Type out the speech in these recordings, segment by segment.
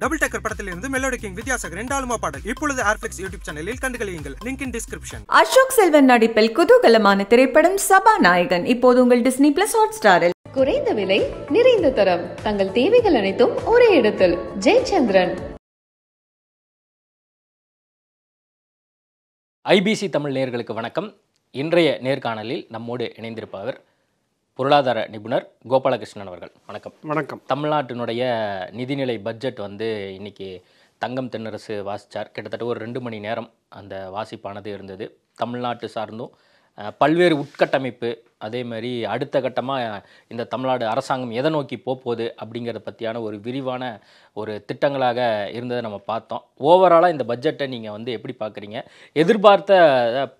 Double டக்கர் படத்திலிருந்து melody king Vidyasagar ரெண்டாலுமா பாடல் இப்பொழுது ஏர்ஃபிளிக்ஸ் யூடியூப் சேனலில் கண்டுகளியுங்கள். Link in description. Ashok Selvan நடிப்பில் குதூகலமான திரைப்படம் சபாநாயகன் இப்போது உங்கள் டிஸ்னி பிளஸ் ஹாட்ஸ்டாரில். குறைந்த விலை நிறைந்த தரம், தங்கள் தேவைகள் அனைத்தும் ஒரே இடத்தில். ஜெயச்சந்திரன். ஐபிசி தமிழ் நேயர்களுக்கு வணக்கம். இன்றைய நேர்காணலில் நம்மோடு இணைந்திருப்பவர் பொருளாதார நிபுணர் கோபாலகிருஷ்ணன் அவர்கள். வணக்கம். வணக்கம். தமிழ்நாட்டினுடைய நிதிநிலை பட்ஜெட் இன்னைக்கு தங்கம் தென்னரசு வாசித்தார். கிட்டத்தட்ட ஒரு 2 மணி நேரம் அந்த வாசிப்பானது இருந்தது. தமிழ்நாட்டு சார்ந்தும் பல்வேறு உட்கட்டமைப்பு, அதே மாதிரி அடுத்த கட்டமாக இந்த தமிழ்நாடு அரசாங்கம் எதை நோக்கி போகுது அப்படிங்கிறத பற்றியான ஒரு விரிவான ஒரு திட்டங்களாக இருந்ததை நம்ம பார்த்தோம். ஓவராலாக இந்த பட்ஜெட்டை நீங்கள் எப்படி பார்க்குறீங்க? எதிர்பார்த்த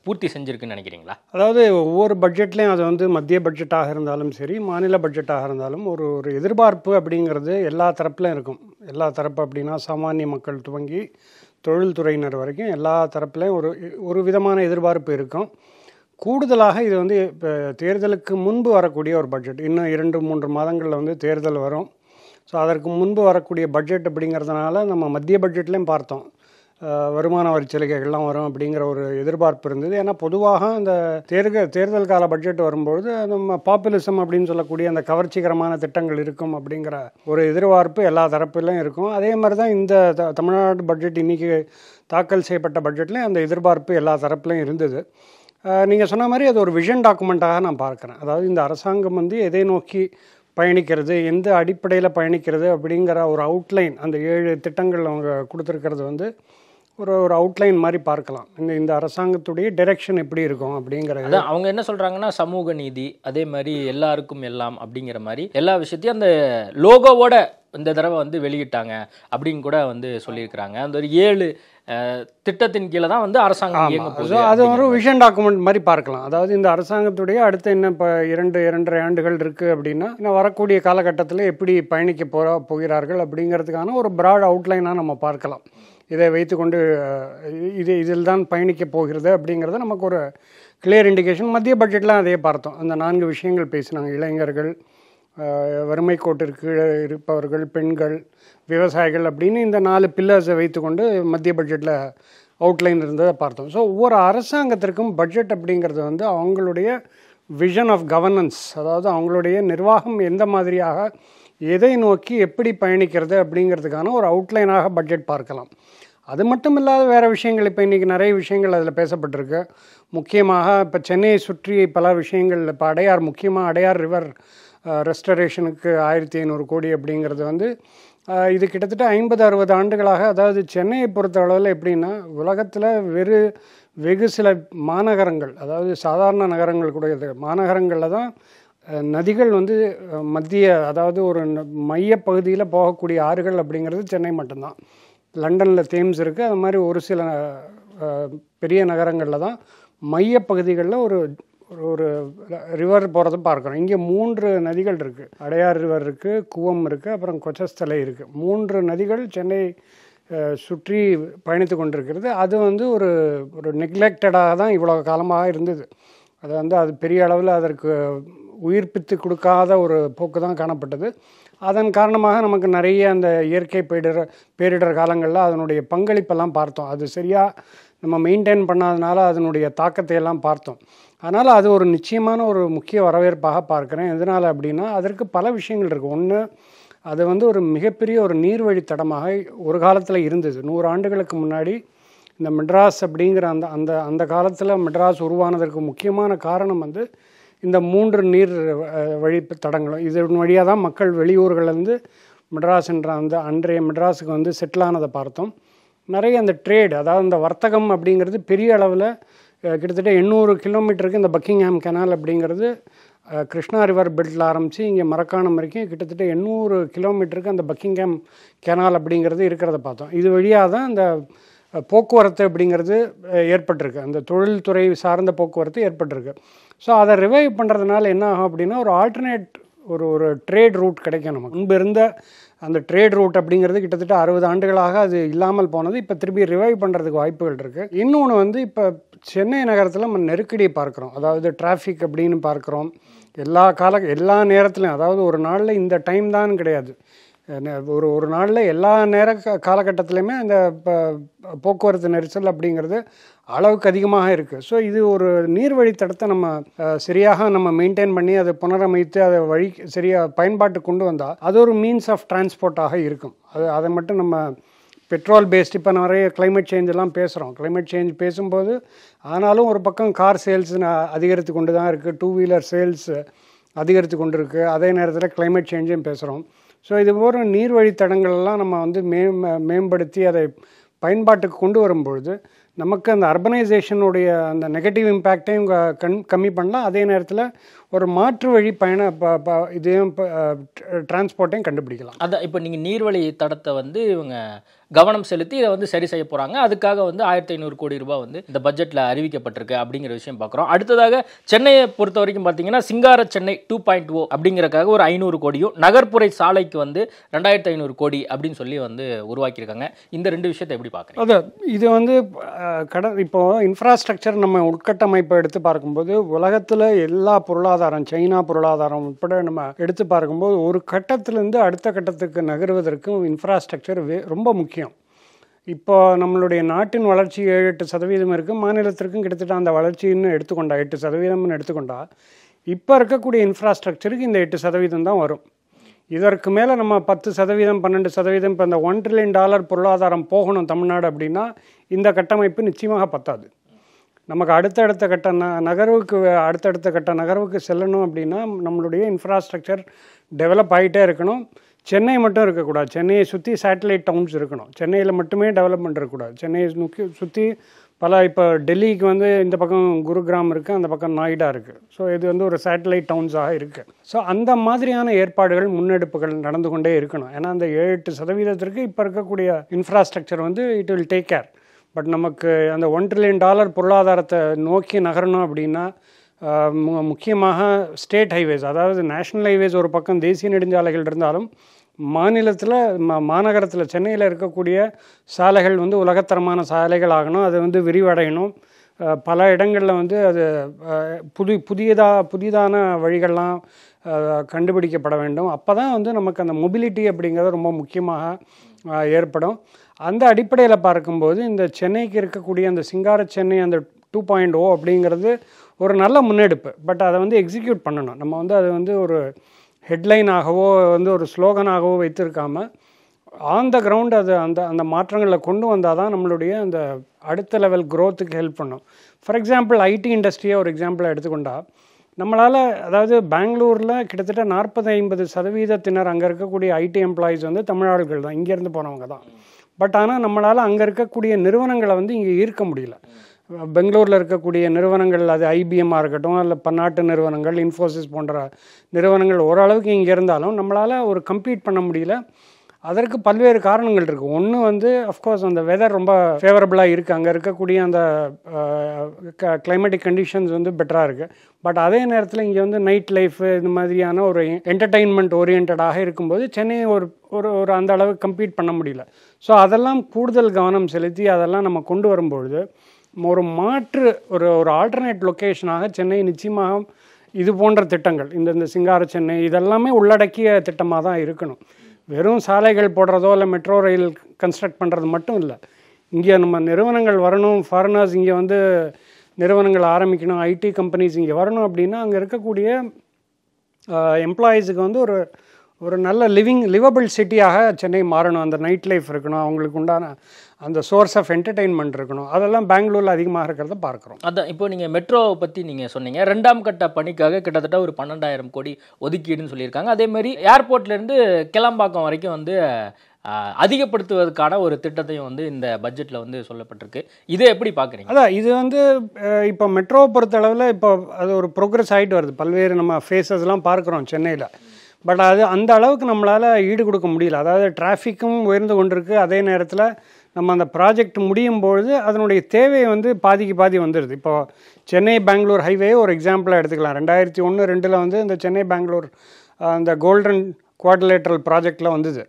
பூர்த்தி செஞ்சுருக்குன்னு நினைக்கிறீங்களா? அதாவது ஒவ்வொரு பட்ஜெட்லேயும் அது மத்திய பட்ஜெட்டாக இருந்தாலும் சரி, மாநில பட்ஜெட்டாக இருந்தாலும் ஒரு எதிர்பார்ப்பு அப்படிங்கிறது எல்லா தரப்புலையும் இருக்கும். எல்லா தரப்பு அப்படின்னா சாமானிய மக்கள் துவங்கி தொழில்துறையினர் வரைக்கும் எல்லா தரப்புலையும் ஒரு விதமான எதிர்பார்ப்பு இருக்கும். கூடுதலாக இது இப்போ தேர்தலுக்கு முன்பு வரக்கூடிய ஒரு பட்ஜெட். இன்னும் 2-3 மாதங்களில் தேர்தல் வரும். ஸோ அதற்கு முன்பு வரக்கூடிய பட்ஜெட் அப்படிங்கிறதுனால நம்ம மத்திய பட்ஜெட்லேயும் பார்த்தோம், வருமான வரி சலுகைகள்லாம் வரும் அப்படிங்கிற ஒரு எதிர்பார்ப்பு இருந்தது. ஏன்னா பொதுவாக இந்த தேர்தல் கால பட்ஜெட் வரும்பொழுது நம்ம பாப்புலிசம் அப்படின்னு சொல்லக்கூடிய அந்த கவர்ச்சிகரமான திட்டங்கள் இருக்கும் அப்படிங்கிற ஒரு எதிர்பார்ப்பு எல்லா தரப்புலையும் இருக்கும். அதே மாதிரி தான் இந்த தமிழ்நாடு பட்ஜெட் இன்றைக்கி தாக்கல் செய்யப்பட்ட பட்ஜெட்லேயும் அந்த எதிர்பார்ப்பு எல்லா தரப்புலையும் இருந்தது. நீங்கள் சொன்ன மாதிரி அது ஒரு விஷன் டாக்குமெண்ட்டாக நான் பார்க்குறேன். அதாவது இந்த அரசாங்கம் எதை நோக்கி பயணிக்கிறது, எந்த அடிப்படையில் பயணிக்கிறது அப்படிங்கிற ஒரு அவுட்லைன், அந்த 7 திட்டங்கள் அவங்க கொடுத்துருக்கிறது ஒரு அவுட்லைன் மாதிரி பார்க்கலாம். இந்த அரசாங்கத்துடைய டைரக்ஷன் எப்படி இருக்கும் அப்படிங்கிறது. அவங்க என்ன சொல்கிறாங்கன்னா, சமூக நீதி, அதே மாதிரி எல்லாருக்கும் எல்லாம் அப்படிங்கிற மாதிரி எல்லா விஷயத்தையும் அந்த லோகோவோட இந்த தடவை வெளியிட்டாங்க அப்படின்னு கூட சொல்லியிருக்கிறாங்க. அந்த ஒரு 7 திட்டத்தின் கீழே தான் அரசாங்கம் இயங்க போகுது. அது ஒரு விஷன் டாக்குமெண்ட் மாதிரி பார்க்கலாம். அதாவது இந்த அரசாங்கத்துடைய அடுத்த இன்னும் இப்போ 2-2.5 ஆண்டுகள் இருக்குது அப்படின்னா, இன்னும் வரக்கூடிய காலகட்டத்தில் எப்படி பயணிக்க போகிறார்கள் அப்படிங்கிறதுக்கான ஒரு பிராட் அவுட்லைனாக நம்ம பார்க்கலாம். இதை வைத்துக்கொண்டு இதில் தான் பயணிக்க போகிறது அப்படிங்கிறத நமக்கு ஒரு கிளியர் இண்டிகேஷன். மத்திய பட்ஜெட்லாம் அதே பார்த்தோம். அந்த 4 விஷயங்கள் பேசினாங்க. இளைஞர்கள், வறுமை கோட்டிற்கு இருப்பவர்கள், பெண்கள், விவசாயிகள் அப்படின்னு இந்த 4 பில்லர்ஸை வைத்துக்கொண்டு மத்திய பட்ஜெட்டில் அவுட்லைன் இருந்ததை பார்த்தோம். ஸோ ஒவ்வொரு அரசாங்கத்திற்கும் பட்ஜெட் அப்படிங்கிறது அவங்களுடைய விஷன் ஆஃப் கவர்னன்ஸ், அதாவது அவங்களுடைய நிர்வாகம் எந்த மாதிரியாக எதை நோக்கி எப்படி பயணிக்கிறது அப்படிங்கிறதுக்கான ஒரு அவுட்லைனாக பட்ஜெட் பார்க்கலாம். அது மட்டும் இல்லாத வேறு விஷயங்கள் இப்போ இன்றைக்கி நிறைய விஷயங்கள் அதில் பேசப்பட்டிருக்கு. முக்கியமாக இப்போ சென்னையை சுற்றி பல விஷயங்கள், இப்போ முக்கியமாக அடையார் ரிவர் ரெஸ்டரேஷனுக்கு 1500 கோடி அப்படிங்கிறது இது கிட்டத்தட்ட 50-60 ஆண்டுகளாக, அதாவது சென்னையை பொறுத்த அளவில் எப்படின்னா, உலகத்தில் வெகு சில மாநகரங்கள், அதாவது சாதாரண நகரங்கள் கூட மாநகரங்களில் தான் நதிகள் மத்திய, அதாவது ஒரு மையப்பகுதியில் போகக்கூடிய ஆறுகள் அப்படிங்கிறது சென்னை மட்டும்தான். லண்டனில் தேம்ஸ் இருக்குது. அது மாதிரி ஒரு சில பெரிய நகரங்களில் தான் மையப்பகுதிகளில் ஒரு ரிவர் போகிறத பார்க்குறோம். இங்கே 3 நதிகள் இருக்குது. அடையார் ரிவர் இருக்குது, கூவம் இருக்குது, அப்புறம் கொச்சஸ்தலை இருக்குது. 3 நதிகள் சென்னை சுற்றி பயணித்து கொண்டிருக்கிறது. அது ஒரு நெக்லெக்டடாக தான் இவ்வளோ காலமாக இருந்தது. அது பெரிய அளவில் அதற்கு உயிர்ப்பித்து கொடுக்காத ஒரு போக்கு தான் காணப்பட்டது. அதன் காரணமாக நமக்கு நிறைய அந்த இயற்கை பேரிடர் காலங்களில் அதனுடைய பங்களிப்பெல்லாம் பார்த்தோம். அது சரியாக நம்ம மெயின்டைன் பண்ணாதனால அதனுடைய தாக்கத்தை எல்லாம் பார்த்தோம். அதனால் அது ஒரு நிச்சயமான ஒரு முக்கிய வரவேற்பாக பார்க்குறேன். எதனால் அப்படின்னா, அதற்கு பல விஷயங்கள் இருக்குது. ஒன்று, அது ஒரு மிகப்பெரிய ஒரு நீர்வழித்தடமாக ஒரு காலத்தில் இருந்தது. 100 ஆண்டுகளுக்கு முன்னாடி இந்த மெட்ராஸ் அப்படிங்கிற அந்த காலத்தில் மெட்ராஸ் உருவானதற்கு முக்கியமான காரணம் இந்த 3 நீர் வழி தடங்களும். இதன் வழியாக தான் மக்கள் வெளியூர்கள்லேருந்து மெட்ராஸ் என்ற அன்றைய மெட்ராஸுக்கு செட்டில் ஆனதை பார்த்தோம். நிறைய அந்த ட்ரேட், அதாவது இந்த வர்த்தகம் அப்படிங்கிறது பெரிய அளவில் கிட்டத்தட்ட 800 கிலோமீட்டருக்கு இந்த பக்கிங்ஹாம் கெனால் அப்படிங்கிறது கிருஷ்ணா ரிவர் பெல்ட்டில் ஆரம்பித்து இங்கே மரக்காணம் வரைக்கும் கிட்டத்தட்ட 800 கிலோமீட்டருக்கு அந்த பக்கிங்ஹாம் கெனால் அப்படிங்கிறது இருக்கிறத பார்த்தோம். இது வழியாக தான் இந்த போக்குவரத்து அப்படிங்கிறது ஏற்பட்டிருக்கு. அந்த தொழில்துறை சார்ந்த போக்குவரத்து ஏற்பட்டிருக்கு. ஸோ அதை ரிவைவ் பண்ணுறதுனால என்ன ஆகும் அப்படின்னா, ஒரு ஆல்டர்னேட் ஒரு ட்ரேட் ரூட் கிடைக்கும் நமக்கு. முன்பு இருந்த அந்த ட்ரேட் ரூட் அப்படிங்கிறது கிட்டத்தட்ட 60 ஆண்டுகளாக அது இல்லாமல் போனது. இப்போ திருப்பி ரிவைவ் பண்ணுறதுக்கு வாய்ப்புகள் இருக்குது. இன்னொன்று இப்போ சென்னை நகரத்தில் நம்ம நெருக்கடியை பார்க்குறோம். அதாவது டிராஃபிக் அப்படின்னு பார்க்குறோம். எல்லா நேரத்துலையும், அதாவது ஒரு நாளில் இந்த டைம் தான் கிடையாது, ஒரு நாளில் எல்லா காலகட்டத்திலையுமே அந்த போக்குவரத்து நெரிசல் அப்படிங்கிறது அளவுக்கு அதிகமாக இருக்குது. ஸோ இது ஒரு நீர்வழித்தடத்தை நம்ம சரியாக நம்ம மெயின்டைன் பண்ணி அதை புனரமைத்து அதை சரியாக பயன்பாட்டுக்கு கொண்டு வந்தால் அது ஒரு மீன்ஸ் ஆஃப் டிரான்ஸ்போர்ட்டாக இருக்கும். அதை மட்டும் நம்ம பெட்ரோல் பேஸ்ட் இப்போ நிறைய கிளைமேட் சேஞ்செல்லாம் பேசுகிறோம். கிளைமேட் சேஞ்ச் பேசும்போது ஆனாலும் ஒரு பக்கம் கார் சேல்ஸ் அதிகரித்து கொண்டு தான் இருக்குது, 2 வீலர் சேல்ஸ் அதிகரித்து கொண்டு இருக்குது. அதே நேரத்தில் கிளைமேட் சேஞ்சையும் பேசுகிறோம். ஸோ இது போன்ற நீர்வழித்தடங்கள்லாம் நம்ம வந்து மேம்படுத்தி அதை பயன்பாட்டுக்கு கொண்டு வரும்பொழுது நமக்கு அந்த அர்பனைசேஷனுடைய அந்த நெகட்டிவ் இம்பேக்டையும் கம்மி பண்ணலாம். அதே நேரத்தில் ஒரு மாற்று வழி இதையும் டிரான்ஸ்போர்ட்டையும் கண்டுபிடிக்கலாம். அதான் இப்போ நீங்கள் நீர்வழி தடத்தை வந்து இவங்க கவனம் செலுத்தி இதை வந்து சரி செய்ய போகிறாங்க. அதுக்காக வந்து 1500 கோடி ரூபாய் வந்து இந்த பட்ஜெட்டில் அறிவிக்கப்பட்டிருக்கு அப்படிங்கிற விஷயம் பார்க்குறோம். அடுத்ததாக சென்னையை பொறுத்த வரைக்கும் பார்த்தீங்கன்னா சிங்கார சென்னை 2.0 அப்படிங்கிறக்காக ஒரு 500 கோடியும், நகர்ப்புற சாலைக்கு வந்து 2500 கோடி அப்படின்னு சொல்லி வந்து உருவாக்கியிருக்காங்க. இந்த 2 விஷயத்தை எப்படி பார்க்குறீங்க? அது இது வந்து இப்போது இன்ஃப்ராஸ்ட்ரக்சர் நம்ம உட்கட்டமைப்பை எடுத்து பார்க்கும்போது உலகத்தில் எல்லா பொருளாதாரம், சைனா பொருளாதாரம் உட்பட நம்ம எடுத்து பார்க்கும்போது ஒரு கட்டத்திலேருந்து அடுத்த கட்டத்துக்கு நகருவதற்கும் இன்ஃப்ராஸ்ட்ரக்சர் ரொம்ப முக்கியம். இப்போ நம்மளுடைய நாட்டின் வளர்ச்சி 7-8% இருக்குது. மாநிலத்திற்கும் கிட்டத்தட்ட அந்த வளர்ச்சின்னு எடுத்துக்கொண்டா 8% எடுத்துக்கொண்டா இப்போ இருக்கக்கூடிய இன்ஃப்ராஸ்ட்ரக்சருக்கு இந்த 8% தான் வரும். இதற்கு மேலே நம்ம 10%, 12% இப்போ இந்த $1 trillion பொருளாதாரம் போகணும் தமிழ்நாடு அப்படின்னா இந்த கட்டமைப்பு நிச்சயமாக பத்தாது. நமக்கு அடுத்தடுத்த கட்ட நகர்வுக்கு செல்லணும் அப்படின்னா நம்மளுடைய இன்ஃப்ராஸ்ட்ரக்சர் டெவலப் ஆகிட்டே இருக்கணும். சென்னை மட்டும் இருக்கக்கூடாது, சென்னையை சுற்றி சேட்டலைட் டவுன்ஸ் இருக்கணும். சென்னையில் மட்டுமே டெவலப்மெண்ட் இருக்கக்கூடாது. சென்னையை சுற்றி இப்போ டெல்லிக்கு வந்து இந்த பக்கம் குருகிராம் இருக்குது, அந்த பக்கம் நாய்டா இருக்குது. ஸோ இது வந்து ஒரு சேட்டலைட் டவுன்ஸாக இருக்குது. ஸோ அந்த மாதிரியான ஏற்பாடுகள், முன்னெடுப்புகள் நடந்து கொண்டே இருக்கணும். ஏன்னா அந்த 7-8% இப்போ இருக்கக்கூடிய இன்ஃப்ராஸ்ட்ரக்சர் வந்து it will take care. But நமக்கு அந்த $1 trillion பொருளாதாரத்தை நோக்கி நகரணும் அப்படின்னா முக்கியமாக ஸ்டேட் ஹைவேஸ், அதாவது நேஷ்னல் ஹைவேஸ் ஒரு பக்கம் தேசிய நெடுஞ்சாலைகள் இருந்தாலும் மாநகரத்தில் சென்னையில் இருக்கக்கூடிய சாலைகள் வந்து உலகத்தரமான சாலைகள் ஆகணும். அது வந்து விரிவடையணும். பல இடங்களில் வந்து அது புதிதான வழிகள்லாம் கண்டுபிடிக்கப்பட வேண்டும். அப்போ தான் வந்து நமக்கு அந்த மொபிலிட்டி அப்படிங்கிறது ரொம்ப முக்கியமாக ஏற்படும். அந்த அடிப்படையில் பார்க்கும்போது இந்த சென்னைக்கு இருக்கக்கூடிய அந்த சிங்கார சென்னை அந்த 2.0 அப்படிங்கிறது ஒரு நல்ல முன்னெடுப்பு. பட் அதை வந்து எக்ஸிக்யூட் பண்ணணும். நம்ம வந்து அதை வந்து ஒரு ஹெட்லைனாகவோ வந்து ஒரு ஸ்லோகனாகவோ வைத்திருக்காமல் ஆன் த கிரவுண்ட் அது அந்த மாற்றங்களை கொண்டு வந்தால் தான் நம்மளுடைய அந்த அடுத்த லெவல் க்ரோத்துக்கு ஹெல்ப் பண்ணும். ஃபார் எக்ஸாம்பிள் ஐடி இண்டஸ்ட்ரியை ஒரு எக்ஸாம்பிளாக எடுத்துக்கொண்டால் நம்மளால், அதாவது பெங்களூரில் கிட்டத்தட்ட 40-50% அங்கே இருக்கக்கூடிய ஐடி எம்ப்ளாயீஸ் வந்து தமிழ்நாடுகள் தான், இங்கேருந்து போனவங்க தான். பட் ஆனால் நம்மளால் அங்கே இருக்கக்கூடிய நிறுவனங்களை வந்து இங்கே ஈர்க்க முடியல. பெங்களூரில் இருக்கக்கூடிய நிறுவனங்கள், அது ஐபிஎம்மாக இருக்கட்டும், இல்லை பன்னாட்டு நிறுவனங்கள், இன்ஃபோசிஸ் போன்ற நிறுவனங்கள் ஓரளவுக்கு இங்கே இருந்தாலும் நம்மளால் ஒரு கம்ப்ளீட் பண்ண முடியல. அதற்கு பல்வேறு காரணங்கள் இருக்குது. ஒன்று வந்து அஃப்கோர்ஸ் அந்த வெதர் ரொம்ப ஃபேவரபுளாக இருக்குது, அங்கே இருக்கக்கூடிய அந்த கிளைமேட்டிக் கண்டிஷன்ஸ் வந்து பெட்டராக இருக்குது. பட் அதே நேரத்தில் இங்கே வந்து நைட் லைஃப் இந்த மாதிரியான ஒரு என்டர்டெயின்மெண்ட் ஓரியன்டாக இருக்கும்போது சென்னையை ஒரு அந்த அளவுக்கு கம்ப்ளீட் பண்ண முடியல. ஸோ அதெல்லாம் கூடுதல் கவனம் செலுத்தி அதெல்லாம் நம்ம கொண்டு வரும்பொழுது ஒரு மாற்று ஒரு ஆல்டர்னேட் லொக்கேஷனாக சென்னை நிச்சயமாக இது போன்ற திட்டங்கள், இந்த சிங்கார சென்னை இதெல்லாமே உள்ளடக்கிய திட்டமாக தான் இருக்கணும். வெறும் சாலைகள் போடுறதோ இல்லை மெட்ரோ ரயில் கன்ஸ்ட்ரக்ட் பண்ணுறது மட்டும் இல்லை. இங்கே நம்ம நிறுவனங்கள் வரணும், ஃபாரினர்ஸ் இங்கே வந்து நிறுவனங்கள் ஆரம்பிக்கணும், ஐடி கம்பெனிஸ் இங்கே வரணும் அப்படின்னா அங்கே இருக்கக்கூடிய எம்ப்ளாயீஸுக்கு வந்து ஒரு நல்ல லிவபிள் சிட்டியாக சென்னை மாறணும். அந்த நைட் லைஃப் இருக்கணும், அவங்களுக்கு உண்டான அந்த சோர்ஸ் ஆஃப் என்டர்டெயின்மெண்ட் இருக்கணும். அதெல்லாம் பெங்களூரில் அதிகமாக இருக்கிறத பார்க்குறோம். அதான் இப்போ நீங்கள் மெட்ரோவை பற்றி நீங்கள் சொன்னீங்க. 2ஆம் கட்ட பணிக்காக கிட்டத்தட்ட ஒரு 12,000 கோடி ஒதுக்கீடுன்னு சொல்லியிருக்காங்க. அதேமாதிரி ஏர்போர்ட்லேருந்து கிளம்பாக்கம் வரைக்கும் வந்து அதிகப்படுத்துவதற்கான ஒரு திட்டத்தையும் வந்து இந்த பட்ஜெட்டில் வந்து சொல்லப்பட்டிருக்கு. இதை எப்படி பார்க்குறீங்க? அதான் இது வந்து இப்போ மெட்ரோவை பொறுத்தளவில் இப்போ அது ஒரு ப்ரோக்ரஸ் ஆகிட்டு வருது. பல்வேறு நம்ம ஃபேஸஸ்லாம் பார்க்குறோம் சென்னையில். பட் அது அந்த அளவுக்கு நம்மளால் ஈடு கொடுக்க முடியல. அதாவது டிராஃபிக்கும் உயர்ந்து கொண்டிருக்கு. அதே நேரத்தில் நம்ம அந்த ப்ராஜெக்ட் முடியும் பொழுது அதனுடைய தேவை வந்து பாதி வந்துடுது. இப்போது சென்னை பெங்களூர் ஹைவே ஒரு எக்ஸாம்பிளாக எடுத்துக்கலாம். 2001-2 வந்து இந்த சென்னை பெங்களூர் அந்த கோல்டன் குவாட்ரிலேட்டரல் ப்ராஜெக்டில் வந்தது.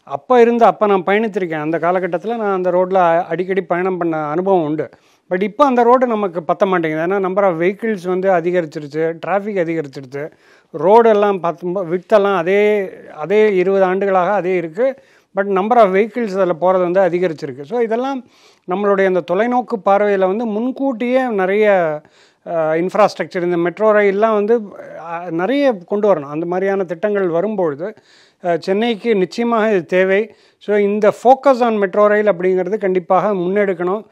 அப்போ நான் பயணித்திருக்கேன். அந்த காலகட்டத்தில் நான் அந்த ரோட்டில் அடிக்கடி பயணம் பண்ண அனுபவம் உண்டு. பட் இப்போ அந்த ரோடு நமக்கு பத்த மாட்டேங்குது. ஏன்னா நம்பர் ஆஃப் வெஹிக்கிள்ஸ் வந்து அதிகரிச்சிருச்சு, டிராஃபிக் அதிகரிச்சிருச்சு, ரோடெல்லாம் பார்த்தும்போது விட்டெல்லாம் அதே 20 ஆண்டுகளாக அதே இருக்குது. பட் நம்பர் ஆஃப் வெஹிக்கிள்ஸ் அதில் போகிறது வந்து அதிகரிச்சிருக்கு. ஸோ இதெல்லாம் நம்மளுடைய அந்த தொலைநோக்கு பார்வையில் வந்து முன்கூட்டியே நிறைய இன்ஃப்ராஸ்ட்ரக்சர், இந்த மெட்ரோ ரயில்லாம் வந்து நிறைய கொண்டு வரணும். அந்த மாதிரியான திட்டங்கள் வரும்பொழுது சென்னைக்கு நிச்சயமாக இது தேவை. ஸோ இந்த ஃபோக்கஸ் ஆன் மெட்ரோ ரயில் அப்படிங்கிறது கண்டிப்பாக முன்னெடுக்கணும்.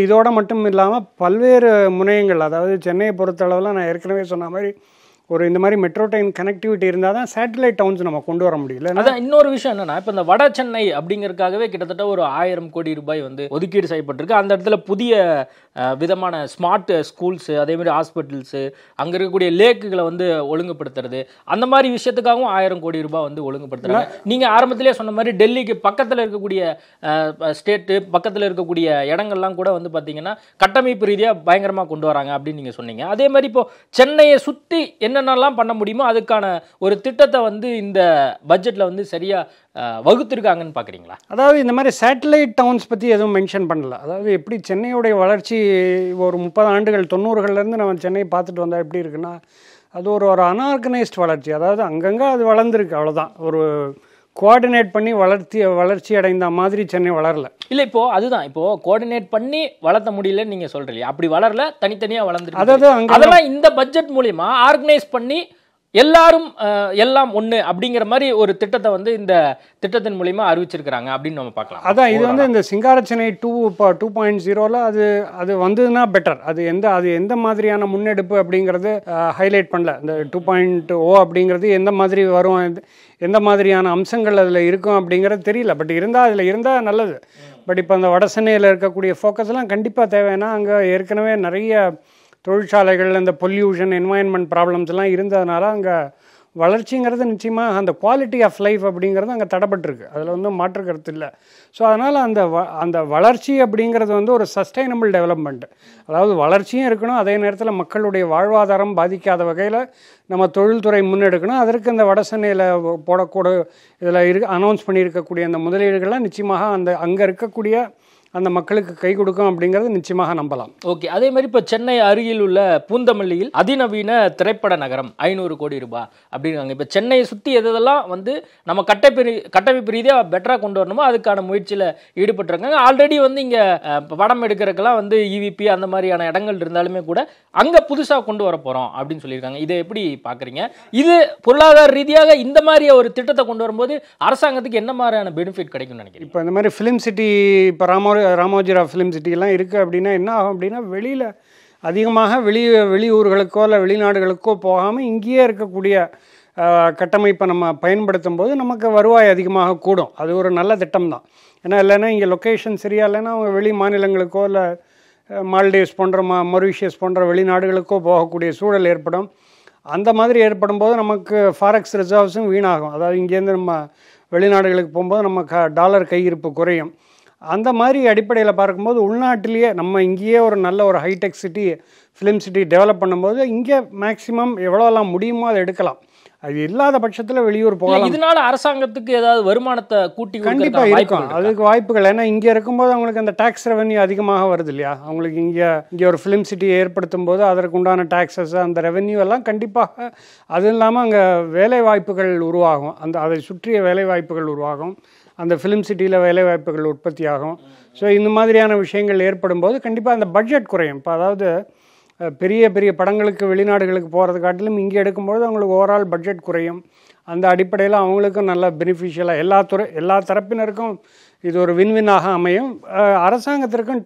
இதோட மட்டும் இல்லாமல் பல்வேறு முனையங்கள், அதாவது சென்னையை பொறுத்தளவில் நான் ஏற்கனவே சொன்ன மாதிரி இந்த மாதிரி மெட்ரோ ட்ரெயின் கனெக்டிவிட்டி இருந்தால் தான் சேட்டலைட் டவுன்ஸ் நம்ம கொண்டு வர முடியல. அதான் இன்னொரு விஷயம் என்னன்னா, இப்போ இந்த வட சென்னை அப்படிங்கிறதுக்காகவே கிட்டத்தட்ட ஒரு 1000 கோடி ரூபாய் வந்து ஒதுக்கீடு செய்யப்பட்டிருக்கு. அந்த இடத்துல புதிய விதமான ஸ்மார்ட் ஸ்கூல்ஸு, அதேமாதிரி ஹாஸ்பிட்டல்ஸு, அங்கே இருக்கக்கூடிய லேக்குகளை வந்து ஒழுங்குபடுத்துறது, அந்த மாதிரி விஷயத்துக்காகவும் 1000 கோடி ரூபாய் வந்து ஒழுங்குபடுத்துறாங்க. நீங்கள் ஆரம்பத்திலே சொன்ன மாதிரி டெல்லிக்கு பக்கத்தில் இருக்கக்கூடிய ஸ்டேட்டு, பக்கத்தில் இருக்கக்கூடிய இடங்கள்லாம் கூட வந்து பார்த்தீங்கன்னா கட்டமைப்பு ரீதியாக பயங்கரமாக கொண்டு வராங்க அப்படின்னு நீங்கள் சொன்னீங்க. அதே மாதிரி இப்போ சென்னையை சுற்றி என்னென்னலாம் பண்ண முடியுமோ அதுக்கான ஒரு திட்டத்தை வந்து இந்த பட்ஜெட்டில் வந்து சரியாக வகுத்திருக்காங்கன்னு பார்க்குறீங்களா? அதாவது இந்த மாதிரி சேட்டலைட் டவுன்ஸ் பற்றி எதுவும் மென்ஷன் பண்ணல. அதாவது எப்படி சென்னையுடைய வளர்ச்சி ஒரு 30 ஆண்டுகள் 90கள்லேருந்து நம்ம சென்னையை பார்த்துட்டு வந்தால் எப்படி இருக்குன்னா, அது ஒரு அன்ஆர்கனைஸ்ட் வளர்ச்சி. அதாவது அங்கங்கே அது வளர்ந்துருக்கு, அவ்வளோதான். ஒரு கோஆர்டினேட் பண்ணி வளர்ச்சி அடைந்த மாதிரி சென்னை வளரல. இல்லை, இப்போ அதுதான், இப்போ கோஆர்டினேட் பண்ணி வளர்த்த முடியலன்னு நீங்கள் சொல்கிறீங்க. அப்படி வளரல, தனித்தனியாக வளர்ந்துருக்கு. அதாவது அதெல்லாம் இந்த பட்ஜெட் மூலிமா ஆர்கனைஸ் பண்ணி எல்லாரும் எல்லாம் ஒன்று அப்படிங்கிற மாதிரி ஒரு திட்டத்தை வந்து இந்த திட்டத்தின் மூலிமா அறிவிச்சிருக்கிறாங்க அப்படின்னு நம்ம பார்க்கலாம். அதான் இது வந்து இந்த சிங்கார சென்னை 2.0ல அது வந்ததுன்னா பெட்டர். அது எந்த மாதிரியான முன்னெடுப்பு அப்படிங்கிறது ஹைலைட் பண்ணல. இந்த 2.0 அப்படிங்கிறது எந்த மாதிரி வரும், எந்த மாதிரியான அம்சங்கள் அதில் இருக்கும் அப்படிங்கிறது தெரியல. பட் அதில் இருந்தால் நல்லது. பட் இப்போ அந்த வட சென்னையில் இருக்கக்கூடிய ஃபோக்கஸ்லாம் கண்டிப்பாக தேவைன்னா, அங்கே ஏற்கனவே நிறைய தொழிற்சாலைகள், இந்த பொல்யூஷன், என்வாயன்மெண்ட் ப்ராப்ளம்ஸ் எல்லாம் இருந்ததுனால அங்கே வளர்ச்சிங்கிறது நிச்சயமாக அந்த குவாலிட்டி ஆஃப் லைஃப் அப்படிங்கிறது அங்கே தடைப்பட்டிருக்கு. அதில் வந்து மாற்று கருத்து இல்லை. ஸோ அதனால் அந்த வளர்ச்சி அப்படிங்கிறது வந்து ஒரு சஸ்டைனபிள் டெவலப்மெண்ட். அதாவது வளர்ச்சியும் இருக்கணும், அதே நேரத்தில் மக்களுடைய வாழ்வாதாரம் பாதிக்காத வகையில் நம்ம தொழில்துறை முன்னெடுக்கணும். அதற்கு இந்த வட சென்னையில் போடக்கூடிய இதில் அனௌன்ஸ் பண்ணியிருக்கக்கூடிய அந்த முதலீடுகள்லாம் நிச்சயமாக அங்கே இருக்கக்கூடிய அந்த மக்களுக்கு கை கொடுக்கும் அப்படிங்கிறது நிச்சயமாக நம்பலாம். ஓகே, அதே மாதிரி இப்போ சென்னை அருகில் உள்ள பூந்தமல்லியில் அதிநவீன திரைப்பட நகரம் 500 கோடி ரூபாய் அப்படிங்கிறாங்க. இப்போ சென்னையை சுற்றி எதெல்லாம் வந்து நம்ம கட்டமைப்பு ரீதியாக பெட்டராக கொண்டு வரணுமோ அதுக்கான முயற்சியில் ஈடுபட்டுருக்காங்க. ஆல்ரெடி வந்து இங்கே படம் எடுக்கிறதுக்கெல்லாம் வந்து இவிபி அந்த மாதிரியான இடங்கள் இருந்தாலுமே கூட அங்கே புதுசாக கொண்டு வர போகிறோம் அப்படின்னு சொல்லியிருக்காங்க. இதை எப்படி பார்க்குறீங்க? இது பொருளாதார ரீதியாக இந்த மாதிரி ஒரு திட்டத்தை கொண்டு வரும்போது அரசாங்கத்துக்கு என்ன மாதிரியான பெனிஃபிட் கிடைக்கும்னு நினைக்கிறேன்? இப்போ இந்த மாதிரி ஃபிலிம் சிட்டி, இப்போ ராமோஜிராவ் ஃபிலிம் சிட்டிலாம் இருக்குது அப்படின்னா என்ன ஆகும் அப்படின்னா, வெளியில் அதிகமாக வெளியூர்களுக்கோ இல்லை வெளிநாடுகளுக்கோ போகாமல் இங்கேயே இருக்கக்கூடிய கட்டமைப்பை நம்ம பயன்படுத்தும் போது நமக்கு வருவாய் அதிகமாக கூடும். அது ஒரு நல்ல திட்டம் தான். ஏன்னா இல்லைன்னா இங்கே லொக்கேஷன் சரியா இல்லைன்னா அவங்க வெளி மாநிலங்களுக்கோ இல்லை மால்டீவ்ஸ் போன்ற மொரீஷியஸ் போன்ற வெளிநாடுகளுக்கோ போகக்கூடிய சூழல் ஏற்படும். அந்த மாதிரி ஏற்படும் போது நமக்கு ஃபாரெக்ஸ் ரிசர்வ்ஸும் வீணாகும். அதாவது இங்கேருந்து நம்ம வெளிநாடுகளுக்கு போகும்போது நம்ம டாலர் கையிருப்பு குறையும். அந்த மாதிரி அடிப்படையில் பார்க்கும்போது உள்நாட்டிலேயே நம்ம இங்கேயே ஒரு நல்ல ஒரு hi-tech city, film city develop பண்ணும்போது இங்கே மேக்ஸிமம் எவ்வளோலாம் முடியுமோ அதை எடுக்கலாம். அது இல்லாத பட்சத்தில் வெளியூர் போகலாம். இதனால அரசாங்கத்துக்கு ஏதாவது வருமானத்தை கூட்டி கண்டிப்பாக இருக்கும், அதுக்கு வாய்ப்புகள். ஏன்னா இங்கே இருக்கும்போது அவங்களுக்கு அந்த டேக்ஸ் ரெவன்யூ அதிகமாக வருது இல்லையா. அவங்களுக்கு இங்கே ஒரு ஃபிலிம் சிட்டி ஏற்படுத்தும் போது அதற்கு உண்டான டேக்ஸஸ், அந்த ரெவன்யூ எல்லாம் கண்டிப்பாக. அது இல்லாமல் அங்கே வேலை வாய்ப்புகள் உருவாகும், அதை சுற்றிய வேலை வாய்ப்புகள் உருவாகும், அந்த ஃபிலிம் சிட்டியில் வேலைவாய்ப்புகள் உற்பத்தி ஆகும். ஸோ இந்த மாதிரியான விஷயங்கள் ஏற்படும் போது கண்டிப்பாக அந்த பட்ஜெட் குறையும். இப்போ அதாவது பெரிய பெரிய படங்களுக்கு வெளிநாடுகளுக்கு போகிறது காட்டிலும் இங்கே எடுக்கும்போது அவங்களுக்கு ஓவரால் பட்ஜெட் குறையும். அந்த அடிப்படையில் அவங்களுக்கும் நல்ல பெனிஃபிஷியலாக எல்லா தரப்பினருக்கும் இது ஒரு வின்வின்னாக அமையும். அரசாங்கத்திற்கும்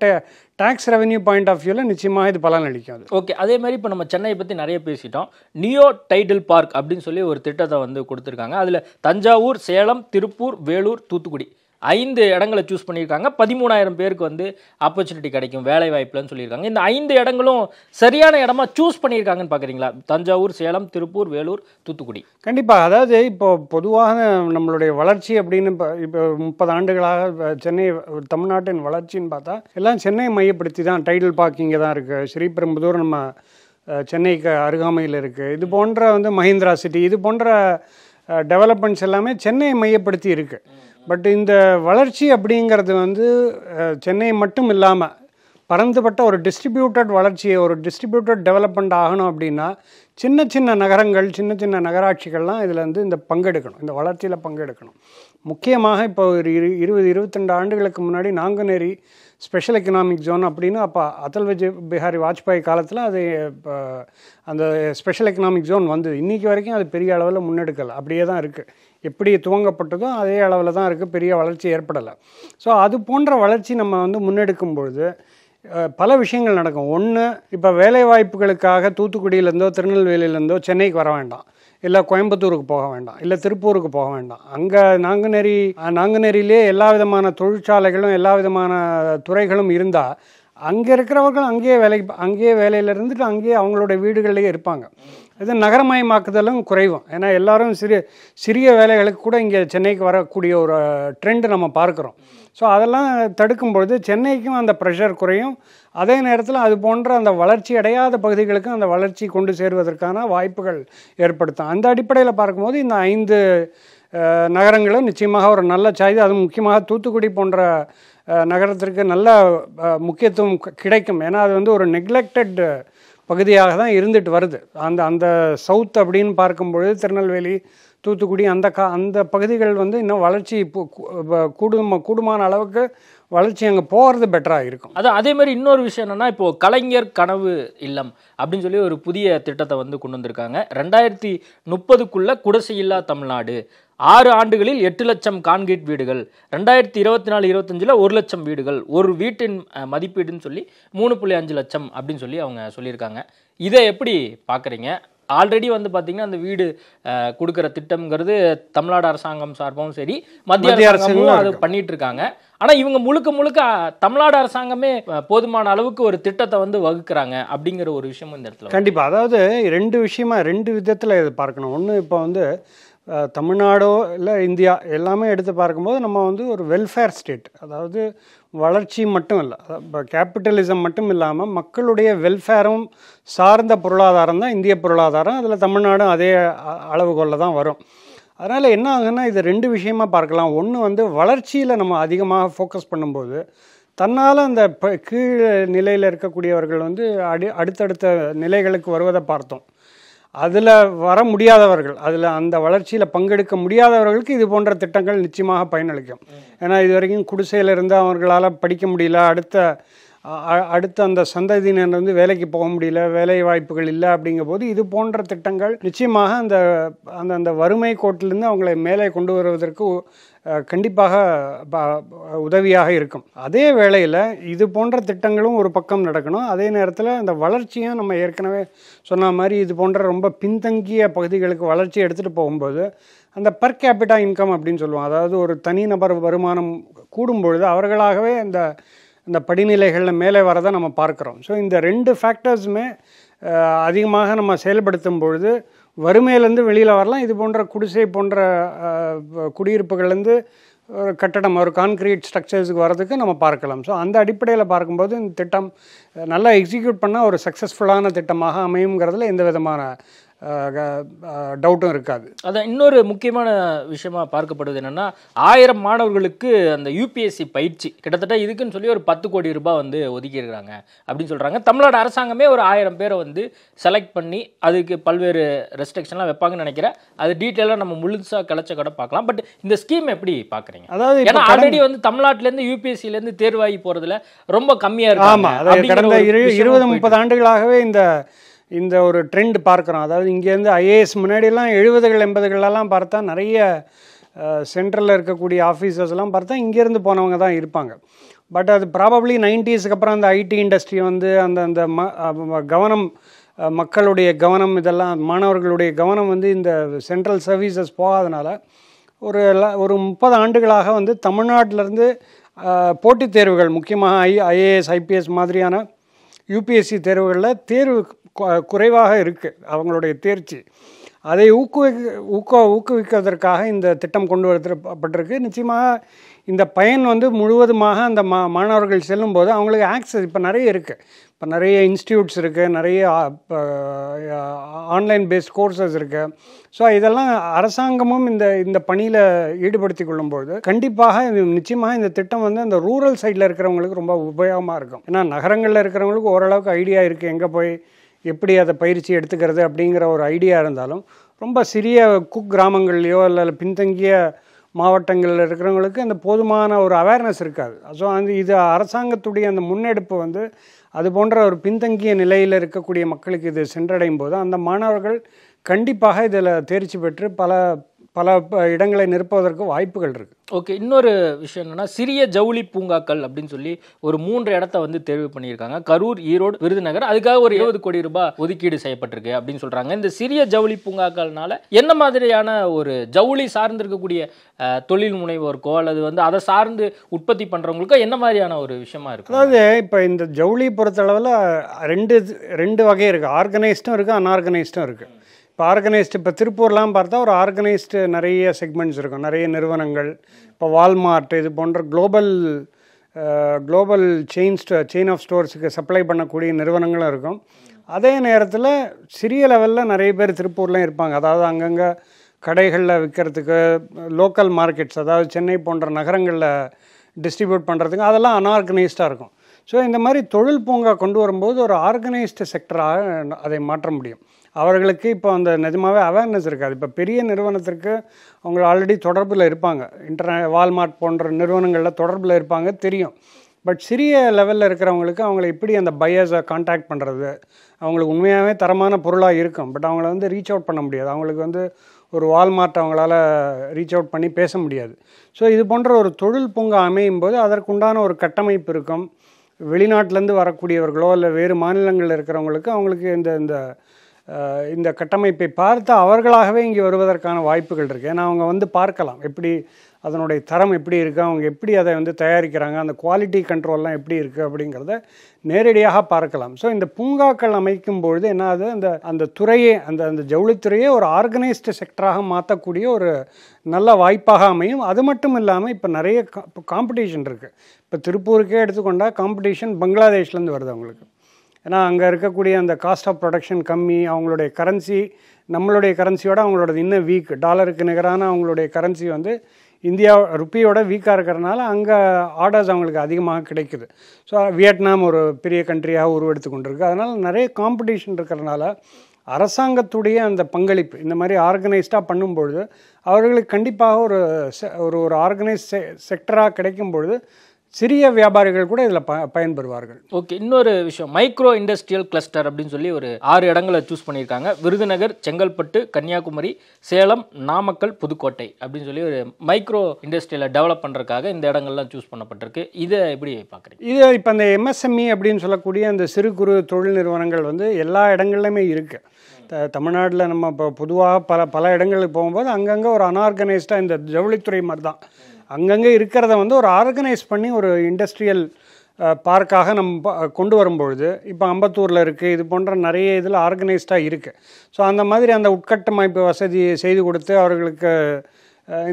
டேக்ஸ் ரெவன்யூ பாயிண்ட் ஆஃப் வியூவில் நிச்சயமாக இது பலன் அளிக்கும். ஓகே, அதே மாதிரி இப்போ நம்ம சென்னையை பற்றி நிறைய பேசிட்டோம். நியோ டைடல் பார்க் அப்படின்னு சொல்லி ஒரு திட்டத்தை வந்து கொடுத்துருக்காங்க. அதில் தஞ்சாவூர், சேலம், திருப்பூர், வேலூர், தூத்துக்குடி 5 இடங்களை சூஸ் பண்ணியிருக்காங்க. 13,000 பேருக்கு வந்து ஆப்பர்ச்சுனிட்டி கிடைக்கும் வேலை வாய்ப்புலன்னு சொல்லியிருக்காங்க. இந்த 5 இடங்களும் சரியான இடமா சூஸ் பண்ணியிருக்காங்கன்னு பார்க்குறீங்களா? தஞ்சாவூர், சேலம், திருப்பூர், வேலூர், தூத்துக்குடி. கண்டிப்பாக. அதாவது இப்போ பொதுவாக நம்மளுடைய வளர்ச்சி அப்படின்னு இப்போ 30 ஆண்டுகளாக சென்னை தமிழ்நாட்டின் வளர்ச்சின்னு பார்த்தா எல்லாம் சென்னையை மையப்படுத்தி தான். டைடல் பார்க் இங்கே தான் இருக்குது, ஸ்ரீபெரும்புதூர் நம்ம சென்னைக்கு அருகாமையில் இருக்குது. இது போன்ற வந்து மஹிந்திரா சிட்டி, இது போன்ற டெவலப்மெண்ட்ஸ் எல்லாமே சென்னையை மையப்படுத்தி இருக்குது. பட் இந்த வளர்ச்சி அப்படிங்கிறது வந்து சென்னை மட்டும் இல்லாமல் பரந்துபட்ட ஒரு டிஸ்ட்ரிபியூட்டட் வளர்ச்சியை, ஒரு டிஸ்ட்ரிபியூட்டட் டெவலப்மெண்ட் ஆகணும் அப்படின்னா சின்ன சின்ன நகரங்கள், சின்ன சின்ன நகராட்சிகள்லாம் இதில் வந்து இந்த பங்கெடுக்கணும், இந்த வளர்ச்சியில் பங்கெடுக்கணும். முக்கியமாக இப்போ ஒரு 20-22 ஆண்டுகளுக்கு முன்னாடி நாங்குநேரி ஸ்பெஷல் எக்கனாமிக் ஜோன் அப்படின்னு அப்போ அடல் பிஹாரி வாஜ்பாய் காலத்தில் அது அந்த ஸ்பெஷல் எக்கனாமிக் ஜோன் வந்தது. இன்றைக்கி வரைக்கும் அது பெரிய அளவில் முன்னெடுக்கலை, அப்படியே தான் இருக்குது. எப்படி துவங்கப்பட்டதோ அதே அளவில் தான் இருக்குது, பெரிய வளர்ச்சி ஏற்படலை. ஸோ அது போன்ற வளர்ச்சி நம்ம வந்து முன்னெடுக்கும் பொழுது பல விஷயங்கள் நடக்கும். ஒன்று, இப்போ வேலை வாய்ப்புகளுக்காக தூத்துக்குடியிலேருந்தோ திருநெல்வேலியிலேருந்தோ சென்னைக்கு வர வேண்டாம், இல்லை கோயம்புத்தூருக்கு போக வேண்டாம், இல்லை திருப்பூருக்கு போக வேண்டாம். அங்கே நாங்குநேரியிலே எல்லா விதமான தொழிற்சாலைகளும் எல்லா விதமான துறைகளும் இருந்தால் அங்கே இருக்கிறவர்கள் அங்கேயே வேலையில் இருந்துட்டு அங்கேயே அவங்களோட வீடுகளிலேயே இருப்பாங்க. இது நகரமயமாக்குதலும் குறைவும். ஏன்னா எல்லாரும் சிறிய வேலைகளுக்கு கூட இங்கே சென்னைக்கு வரக்கூடிய ஒரு ட்ரெண்டு நம்ம பார்க்குறோம். ஸோ அதெல்லாம் தடுக்கும்பொழுது சென்னைக்கும் அந்த ப்ரெஷர் குறையும். அதே நேரத்தில் அது போன்ற அந்த வளர்ச்சி அடையாத பகுதிகளுக்கும் அந்த வளர்ச்சி கொண்டு சேருவதற்கான வாய்ப்புகள் ஏற்படுத்தும். அந்த அடிப்படையில் பார்க்கும்போது இந்த 5 நகரங்களும் நிச்சயமாக ஒரு நல்ல சாய்வு. அது முக்கியமாக தூத்துக்குடி போன்ற நகரத்திற்கு நல்ல முக்கியத்துவம் கிடைக்கும். ஏன்னா அது வந்து ஒரு நெக்லெக்டட் பகுதியாக தான் இருந்துட்டு வருது. அந்த சவுத் அப்படின்னு பார்க்கும்பொழுது திருநெல்வேலி, தூத்துக்குடி அந்த பகுதிகள் வந்து இன்னும் வளர்ச்சி கூடுமான அளவுக்கு வளர்ச்சி அங்கே போகிறது பெட்டராக இருக்கும். அதான் அதே மாதிரி இன்னொரு விஷயம் என்னென்னா, இப்போது கலைஞர் கனவு இல்லம் அப்படின்னு சொல்லி ஒரு புதிய திட்டத்தை வந்து கொண்டு வந்திருக்காங்க. 2030க்குள்ளே குடிசையில்லா தமிழ்நாடு, 6 ஆண்டுகளில் 8 லட்சம் கான்கிரீட் வீடுகள், 2024-25 1 லட்சம் வீடுகள், ஒரு வீட்டின் மதிப்பீடுன்னு சொல்லி 3.5 லட்சம் அப்படின்னு சொல்லி அவங்க சொல்லியிருக்காங்க. இதை எப்படி பார்க்குறீங்க? ஆல்ரெடி வந்து பார்த்தீங்கன்னா அந்த வீடு கொடுக்குற திட்டம்ங்கிறது தமிழ்நாடு அரசாங்கம் சார்பாகவும் சரி, மத்திய அரசாங்கமும் அது பண்ணிட்டு இருக்காங்க. ஆனால் இவங்க முழுக்க தமிழ்நாடு அரசாங்கமே போதுமான அளவுக்கு ஒரு திட்டத்தை வந்து வகுக்கிறாங்க அப்படிங்கிற ஒரு விஷயமும் இந்த இடத்துல கண்டிப்பாக. அதாவது 2 விதத்தில் இது பார்க்கணும். ஒன்று, இப்போ வந்து தமிழ்நாடோ இல்லை இந்தியா எல்லாமே எடுத்து பார்க்கும்போது நம்ம வந்து ஒரு வெல்ஃபேர் ஸ்டேட், அதாவது வளர்ச்சி மட்டும் இல்லை, இப்போ கேபிட்டலிசம் மட்டும் இல்லாமல் மக்களுடைய வெல்ஃபேரும் சார்ந்த பொருளாதாரம் தான் இந்திய பொருளாதாரம். அதில் தமிழ்நாடும் அதே அளவுகோலில் தான் வரும். அதனால் என்ன ஆகுதுன்னா, இது 2 விஷயமா பார்க்கலாம். ஒன்று வந்து வளர்ச்சியில் நம்ம அதிகமாக ஃபோக்கஸ் பண்ணும்போது தன்னால் அந்த கீழ் நிலையில் இருக்கக்கூடியவர்கள் வந்து அடுத்தடுத்த நிலைகளுக்கு வருவதை பார்த்தோம். அதில் வர முடியாதவர்கள், அதில் அந்த வளர்ச்சியில் பங்கெடுக்க முடியாதவர்களுக்கு இது போன்ற திட்டங்கள் நிச்சயமாக பயனளிக்கும். ஏன்னா இது வரைக்கும் குடிசையில் இருந்து அவர்களால் படிக்க முடியல, அடுத்த அந்த சந்ததியினர் வந்து வேலைக்கு போக முடியல, வேலை வாய்ப்புகள் இல்லை. அப்படிங்கும்போது இது போன்ற திட்டங்கள் நிச்சயமாக அந்த வறுமை கோட்டிலிருந்து அவங்களை மேலே கொண்டு வருவதற்கு கண்டிப்பாக உதவியாக இருக்கும். அதே வேளையில் இது போன்ற திட்டங்களும் ஒரு பக்கம் நடக்கணும். அதே நேரத்தில் அந்த வளர்ச்சியும் நம்ம ஏற்கனவே சொன்ன மாதிரி இது போன்ற ரொம்ப பின்தங்கிய பகுதிகளுக்கு வளர்ச்சி எடுத்துகிட்டு போகும்போது அந்த பர் கேபிட்டா இன்கம் அப்படின்னு சொல்லுவோம், அதாவது ஒரு தனிநபர் வருமானம் கூடும்பொழுது அவர்களாகவே இந்த படிநிலைகளில் மேலே வரதை நம்ம பார்க்குறோம். ஸோ இந்த 2 ஃபேக்டர்ஸுமே அதிகமாக நம்ம செயல்படுத்தும் பொழுது வறுமையிலேருந்து வெளியில் வரலாம். இது போன்ற குடிசை போன்ற குடியிருப்புகள்லேருந்து ஒரு கட்டடம், ஒரு கான்கிரீட் ஸ்ட்ரக்சர்ஸுக்கு வரதுக்கு நம்ம பார்க்கலாம். ஸோ அந்த அடிப்படையில் பார்க்கும்போது இந்த திட்டம் நல்லா எக்ஸிக்யூட் பண்ணால் ஒரு சக்ஸஸ்ஃபுல்லான திட்டமாக அமையுங்கிறதுல எந்த விதமான டவுட்டும் இருக்காது. அதான் இன்னொரு முக்கியமான விஷயமா பார்க்கப்படுது என்னென்னா, 1000 மாணவர்களுக்கு அந்த யூபிஎஸ்சி பயிற்சி கிட்டத்தட்ட இதுக்குன்னு சொல்லி ஒரு 10 கோடி ரூபாய் வந்து ஒதுக்கியிருக்கிறாங்க அப்படின்னு சொல்கிறாங்க. தமிழ்நாடு அரசாங்கமே ஒரு 1000 பேரை வந்து செலக்ட் பண்ணி அதுக்கு பல்வேறு ரெஸ்ட்ரிக்ஷன்லாம் வைப்பாங்கன்னு நினைக்கிறேன். அது டீட்டெயிலாக நம்ம முழுசாக கிளச்ச கூட பார்க்கலாம். பட் இந்த ஸ்கீம் எப்படி பார்க்குறீங்க? அதாவது ஏன்னா ஆல்ரெடி வந்து தமிழ்நாட்டிலேருந்து யூபிஎஸ்சிலேருந்து தேர்வாகி போகிறதுல ரொம்ப கம்மியாக இருக்கு. ஆமாம், கடந்த 20-30 ஆண்டுகளாகவே இந்த ஒரு ட்ரெண்ட் பார்க்குறோம். அதாவது இங்கேருந்து ஐஏஎஸ் முன்னாடியெல்லாம் 70கள் 80களெல்லாம் பார்த்தா நிறைய சென்ட்ரலில் இருக்கக்கூடிய ஆஃபீஸர்ஸ்லாம் பார்த்தா இங்கேருந்து போனவங்க தான் இருப்பாங்க. பட் அது ப்ராபப்ளி 90ஸ்க்கு அப்புறம் அந்த ஐடி இண்டஸ்ட்ரி வந்து அந்த கவனம், மக்களுடைய கவனம், இதெல்லாம் மாணவர்களுடைய கவனம் வந்து இந்த சென்ட்ரல் சர்வீசஸ் போகாதனால ஒரு 30 ஆண்டுகளாக வந்து தமிழ்நாட்டிலேருந்து போட்டித் தேர்வுகள், முக்கியமாக ஐஏஎஸ் ஐபிஎஸ் மாதிரியான யூபிஎஸ்சி தேர்வுகளில் தேர்வு குறைவாக இருக்குது அவங்களுடைய தேர்ச்சி. அதை ஊக்குவிக்கிறதற்காக இந்த திட்டம் கொண்டு வரப்பட்டிருக்கு. நிச்சயமாக இந்த பயன் வந்து முழுவதுமாக அந்த மாணவர்கள் செல்லும்போது அவங்களுக்கு ஆக்சஸ் இப்போ நிறைய இருக்குது. இப்போ நிறைய இன்ஸ்டியூட்ஸ் இருக்குது, நிறைய ஆன்லைன் பேஸ்ட் கோர்சஸ் இருக்குது. ஸோ இதெல்லாம் அரசாங்கமும் இந்த பணியில் ஈடுபடுத்தி கொள்ளும்போது கண்டிப்பாக நிச்சயமாக இந்த திட்டம் வந்து அந்த ரூரல் சைடில் இருக்கிறவங்களுக்கு ரொம்ப உபயோகமாக இருக்கும். ஏன்னா நகரங்களில் இருக்கிறவங்களுக்கு ஓரளவுக்கு ஐடியா இருக்குது எங்கே போய் எப்படி அதை பயிற்சி எடுத்துக்கிறது அப்படிங்கிற ஒரு ஐடியா இருந்தாலும், ரொம்ப சிறிய கிராமங்கள்லையோ இல்லை பின்தங்கிய மாவட்டங்களில் இருக்கிறவங்களுக்கு அந்த போதுமான ஒரு அவேர்னஸ் இருக்காது. ஸோ இது அரசாங்கத்துடைய அந்த முன்னெடுப்பு வந்து அது போன்ற ஒரு பின்தங்கிய நிலையில் இருக்கக்கூடிய மக்களுக்கு இது சென்றடையும் போது அந்த மாணவர்கள் கண்டிப்பாக இதில் தேர்ச்சி பெற்று பல இடங்களை நிரப்புவதற்கு வாய்ப்புகள் இருக்குது. ஓகே, இன்னொரு விஷயம் என்னன்னா, சிறிய ஜவுளி பூங்காக்கள் அப்படின்னு சொல்லி ஒரு 3 இடத்த வந்து தேர்வு பண்ணியிருக்காங்க. கரூர், ஈரோடு, விருதுநகர். அதுக்காக ஒரு 20 கோடி ரூபாய் ஒதுக்கீடு செய்யப்பட்டிருக்கு அப்படின்னு சொல்றாங்க. இந்த சிறிய ஜவுளி பூங்காக்கள்னால என்ன மாதிரியான ஒரு ஜவுளி சார்ந்திருக்கக்கூடிய தொழில் முனைவோருக்கோ அல்லது வந்து அதை சார்ந்து உற்பத்தி பண்றவங்களுக்கோ என்ன மாதிரியான ஒரு விஷயமா இருக்கு? அதாவது இப்போ இந்த ஜவுளி பொறுத்தளவில் ரெண்டு வகை இருக்குது. ஆர்கனைஸ்டும் இருக்குது, அன்ஆர்கனைஸ்டும் இருக்குது. இப்போ ஆர்கனைஸ்டு, இப்போ திருப்பூர்லாம் பார்த்தா ஒரு ஆர்கனைஸ்டு நிறைய செக்மெண்ட்ஸ் இருக்கும், நிறைய நிறுவனங்கள். இப்போ வால்மார்ட் இது போன்ற குளோபல் செயின் ஆஃப் ஸ்டோர்ஸுக்கு சப்ளை பண்ணக்கூடிய நிறுவனங்களும் இருக்கும். அதே நேரத்தில் சிறிய லெவலில் நிறைய பேர் திருப்பூர்லேயும் இருப்பாங்க. அதாவது அங்கங்கே கடைகளில் விற்கிறதுக்கு, லோக்கல் மார்க்கெட்ஸ், அதாவது சென்னை போன்ற நகரங்களில் டிஸ்ட்ரிபியூட் பண்ணுறதுக்கு, அதெல்லாம் அன்ஆர்கனைஸ்டாக இருக்கும். ஸோ இந்த மாதிரி தொழில் பூங்கா கொண்டு வரும்போது ஒரு ஆர்கனைஸ்டு செக்டராக அதை மாற்ற முடியும். அவர்களுக்கு இப்போ அந்த நிஜமாகவே அவேர்னஸ் இருக்காது. இப்போ பெரிய நிறுவனத்திற்கு அவங்க ஆல்ரெடி தொடர்பில் இருப்பாங்க, வால்மார்ட் போன்ற நிறுவனங்களில் தொடர்பில் இருப்பாங்க, தெரியும். பட் சிறிய லெவலில் இருக்கிறவங்களுக்கு அவங்கள எப்படி அந்த பையர்ஸை கான்டாக்ட் பண்ணுறது, அவங்களுக்கு உண்மையாகவே தரமான பொருளாக இருக்கும், பட் அவங்கள வந்து ரீச் அவுட் பண்ண முடியாது. அவங்களுக்கு வந்து ஒரு வால்மார்ட் அவங்களால ரீச் அவுட் பண்ணி பேச முடியாது. ஸோ இது போன்ற ஒரு தொழில் பூங்கா அமையும் போது அதற்குண்டான ஒரு கட்டமைப்பு இருக்கும். வெளிநாட்டிலேருந்து வரக்கூடியவர்களோ இல்லை வேறு மாநிலங்களில் இருக்கிறவங்களுக்கு அவங்களுக்கு இந்த கட்டமைப்பை பார்த்து அவர்களாகவே இங்கே வருவதற்கான வாய்ப்புகள் இருக்குது. ஏன்னா அவங்க வந்து பார்க்கலாம் எப்படி அதனுடைய தரம் எப்படி இருக்குது, அவங்க எப்படி அதை வந்து தயாரிக்கிறாங்க, அந்த குவாலிட்டி கண்ட்ரோல்லாம் எப்படி இருக்குது அப்படிங்கிறத நேரடியாக பார்க்கலாம். ஸோ இந்த பூங்காக்கள் அமைக்கும் பொழுது என்னாது, அந்த துறையே அந்த ஜவுளித்துறையே ஒரு ஆர்கனைஸ்டு செக்டராக மாற்றக்கூடிய ஒரு நல்ல வாய்ப்பாக அமையும். அது மட்டும் இல்லாமல் இப்போ நிறைய காம்படிஷன் இருக்குது. இப்போ திருப்பூருக்கே எடுத்துக்கொண்டால் காம்படிஷன் பங்களாதேஷ்லேருந்து வருது அவங்களுக்கு. ஏன்னா அங்கே இருக்கக்கூடிய அந்த காஸ்ட் ஆஃப் ப்ரொடக்ஷன் கம்மி, அவங்களுடைய கரன்சி நம்மளுடைய கரன்சியோட அவங்களோட இன்னும் வீக், டாலருக்கு நிகரான அவங்களுடைய கரன்சி வந்து இந்தியா ருப்பியோட வீக்காக இருக்கிறனால அங்கே ஆர்டர்ஸ் அவங்களுக்கு அதிகமாக கிடைக்குது. ஸோ வியட்நாம் ஒரு பெரிய கண்ட்ரியாக உருவெடுத்து கொண்டிருக்கு. அதனால் நிறைய காம்படிஷன் இருக்கிறனால அரசாங்கத்துடைய அந்த பங்களிப்பு இந்த மாதிரி ஆர்கனைஸ்டாக பண்ணும்பொழுது அவர்களுக்கு கண்டிப்பாக ஒரு ஆர்கனைஸ் செக்டராக கிடைக்கும் பொழுது சிறிய வியாபாரிகள் கூட இதில் பயன்பெறுவார்கள். ஓகே, இன்னொரு விஷயம், மைக்ரோ இண்டஸ்ட்ரியல் கிளஸ்டர் அப்படின்னு சொல்லி ஒரு 6 இடங்களை சூஸ் பண்ணியிருக்காங்க. விருதுநகர், செங்கல்பட்டு, கன்னியாகுமரி, சேலம், நாமக்கல், புதுக்கோட்டை அப்படின்னு சொல்லி ஒரு மைக்ரோ இண்டஸ்ட்ரியலை டெவலப் பண்ணுறதுக்காக இந்த இடங்கள்லாம் சூஸ் பண்ணப்பட்டிருக்கு. இதை எப்படி பார்க்குறீங்க? இது இப்போ அந்த MSME அப்படின்னு சொல்லக்கூடிய அந்த சிறு குறு தொழில் நிறுவனங்கள் வந்து எல்லா இடங்கள்லையுமே இருக்குது. தமிழ்நாட்டில் நம்ம இப்போ பொதுவாக பல இடங்களுக்கு போகும்போது அங்கங்கே ஒரு அன்ஆர்கனைஸ்டாக இந்த ஜவுளித்துறை மாதிரி தான் அங்கங்கே இருக்கிறத வந்து ஒரு ஆர்கனைஸ் பண்ணி ஒரு இண்டஸ்ட்ரியல் பார்க்காக நம்ம கொண்டு வரும்பொழுது இப்போ அம்பத்தூரில் இருக்குது, இது போன்ற நிறைய இதில் ஆர்கனைஸ்டாக இருக்குது. ஸோ அந்த மாதிரி அந்த உட்கட்டமைப்பு வசதி செய்து கொடுத்து அவர்களுக்கு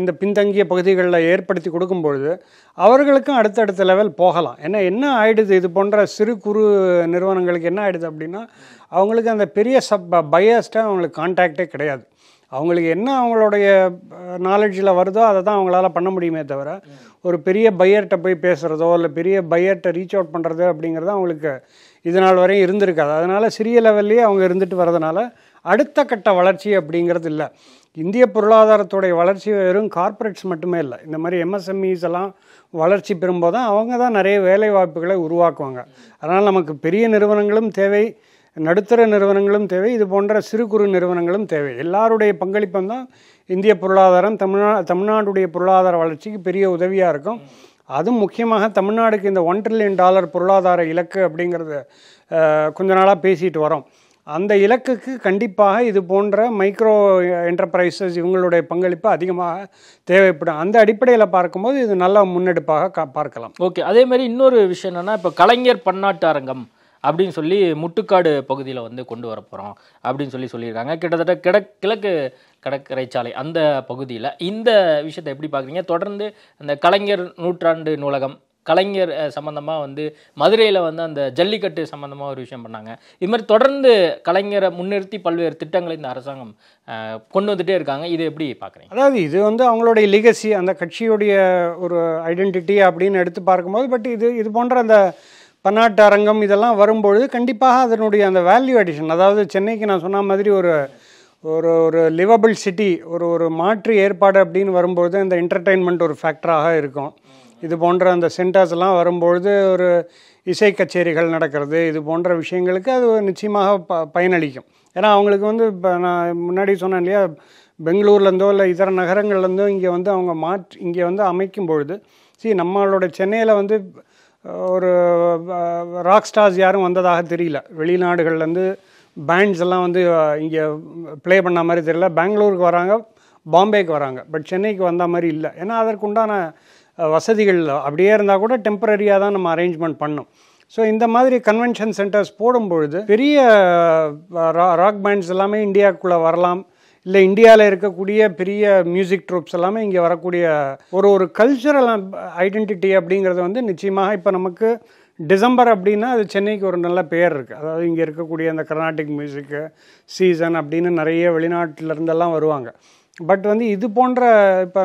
இந்த பின்தங்கிய பகுதிகளில் ஏற்படுத்தி கொடுக்கும்பொழுது அவர்களுக்கும் அடுத்தடுத்த லெவல் போகலாம். ஏன்னா என்ன ஆகிடுது, இது போன்ற சிறு குறு நிறுவனங்களுக்கு என்ன ஆகிடுது அப்படின்னா அவங்களுக்கு அந்த பெரிய பையர்ஸ்ட்டாக அவங்களுக்கு கான்டாக்டே கிடையாது. அவங்களுக்கு என்ன அவங்களுடைய நாலேஜில் வருதோ அதை தான் அவங்களால பண்ண முடியுமே தவிர ஒரு பெரிய பையர்கிட்ட போய் பேசுகிறதோ இல்லை பெரிய பையர்கிட்ட ரீச் அவுட் பண்ணுறது அப்படிங்கிறது அவங்களுக்கு இது நாள் வரையும் இருந்திருக்காது. அதனால் சிறிய லெவல்லையே அவங்க இருந்துட்டு வரதுனால அடுத்த கட்ட வளர்ச்சி அப்படிங்கிறது இல்லை. இந்திய பொருளாதாரத்துடைய வளர்ச்சி வெறும் கார்ப்பரேட்ஸ் மட்டுமே இல்லை, இந்த மாதிரி MSMEs எல்லாம் வளர்ச்சி பெறும்போது தான் அவங்க தான் நிறைய வேலை வாய்ப்புகளை உருவாக்குவாங்க. அதனால் நமக்கு பெரிய நிறுவனங்களும் தேவை, நடுத்தர நிறுவனங்களும் தேவை, இது போன்ற சிறு குறு நிறுவனங்களும் தேவை. எல்லாருடைய பங்களிப்பும் தான் இந்திய பொருளாதாரம் தமிழ்நாடுடைய பொருளாதார வளர்ச்சிக்கு பெரிய உதவியாக இருக்கும். அதுவும் முக்கியமாக தமிழ்நாடுக்கு இந்த $1 trillion பொருளாதார இலக்கு அப்படிங்கிறது கொஞ்ச நாளாக பேசிட்டு வரோம். அந்த இலக்குக்கு கண்டிப்பாக இது போன்ற மைக்ரோ என்டர்பிரைசஸ் இவங்களுடைய பங்களிப்பு அதிகமாக தேவைப்படும். அந்த அடிப்படையில் பார்க்கும்போது இது நல்ல முன்னெடுப்பாக பார்க்கலாம். ஓகே, அதே மாதிரி இன்னொரு விஷயம் என்னென்னா, இப்போ கலைஞர் பன்னாட்டு அரங்கம் அப்படின்னு சொல்லி முட்டுக்காடு பகுதியில் வந்து கொண்டு வர போகிறோம் அப்படின்னு சொல்லியிருக்காங்க. கிட்டத்தட்ட கிழக்கு கடற்கரை சாலை அந்த பகுதியில் இந்த விஷயத்தை எப்படி பார்க்குறீங்க? தொடர்ந்து அந்த கலைஞர் நூற்றாண்டு நூலகம் கலைஞர் சம்மந்தமாக வந்து மதுரையில் வந்து அந்த ஜல்லிக்கட்டு சம்மந்தமாக ஒரு விஷயம் பண்ணாங்க. இது மாதிரி தொடர்ந்து கலைஞரை முன்னிறுத்தி பல்வேறு திட்டங்களை இந்த அரசாங்கம் கொண்டு வந்துட்டே இருக்காங்க. இது எப்படி பார்க்குறீங்க? அதாவது இது வந்து அவங்களுடைய லீகசி, அந்த கட்சியுடைய ஒரு ஐடென்டிட்டி அப்படின்னு எடுத்து பார்க்கும்போது, பட் இது போன்ற அந்த பன்னாட்டு அரங்கம் இதெல்லாம் வரும்பொழுது கண்டிப்பாக அதனுடைய அந்த வேல்யூ அடிஷன், அதாவது சென்னைக்கு நான் சொன்ன மாதிரி ஒரு ஒரு ஒரு லிவபிள் சிட்டி, ஒரு மாற்று ஏற்பாடு அப்படின்னு வரும்பொழுது இந்த என்டர்டெயின்மெண்ட் ஒரு ஃபேக்டராக இருக்கும். இது போன்ற அந்த சென்டர்ஸ் எல்லாம் வரும்பொழுது ஒரு இசை கச்சேரிகள் நடக்கிறது, இது போன்ற விஷயங்களுக்கு அது நிச்சயமாக பயனளிக்கும். ஏன்னா அவங்களுக்கு வந்து இப்போ நான் முன்னாடி சொன்னேன் இல்லையா, பெங்களூர்லேருந்தோ இல்லை இதர நகரங்கள்லேருந்தோ இங்கே வந்து அவங்க இங்கே வந்து அமைக்கும் பொழுது நம்மளோட சென்னையில் வந்து ஒரு ராக் ஸ்டார்ஸ் யாரும் வந்ததாக தெரியல. வெளிநாடுகள்லேருந்து பேண்ட்ஸ் எல்லாம் வந்து இங்கே ப்ளே பண்ண மாதிரி தெரியல. பெங்களூருக்கு வராங்க, பாம்பேக்கு வராங்க, பட் சென்னைக்கு வந்த மாதிரி இல்லை. ஏன்னா அதற்குண்டான வசதிகள் அப்படியே இருந்தால் கூட டெம்பரரியாக தான் நம்ம அரேஞ்ச்மெண்ட் பண்ணோம். ஸோ இந்த மாதிரி கன்வென்ஷன் சென்டர்ஸ் போடும்பொழுது பெரிய ராக் பேண்ட்ஸ் எல்லாமே இந்தியாவுக்குள்ளே வரலாம், இல்லை இந்தியாவில் இருக்கக்கூடிய பெரிய மியூசிக் ட்ரூப்ஸ் எல்லாமே இங்கே வரக்கூடிய ஒரு கல்ச்சுரல் ஐடென்டிட்டி அப்படிங்கிறது வந்து நிச்சயமாக இப்போ நமக்கு டிசம்பர் அப்படின்னா அது சென்னைக்கு ஒரு நல்ல பேர் இருக்குது. அதாவது இங்கே இருக்கக்கூடிய அந்த கர்நாடிக் மியூசிக்கு சீசன் அப்படின்னு நிறைய வெளிநாட்டிலருந்தெல்லாம் வருவாங்க. பட் வந்து இது போன்ற இப்போ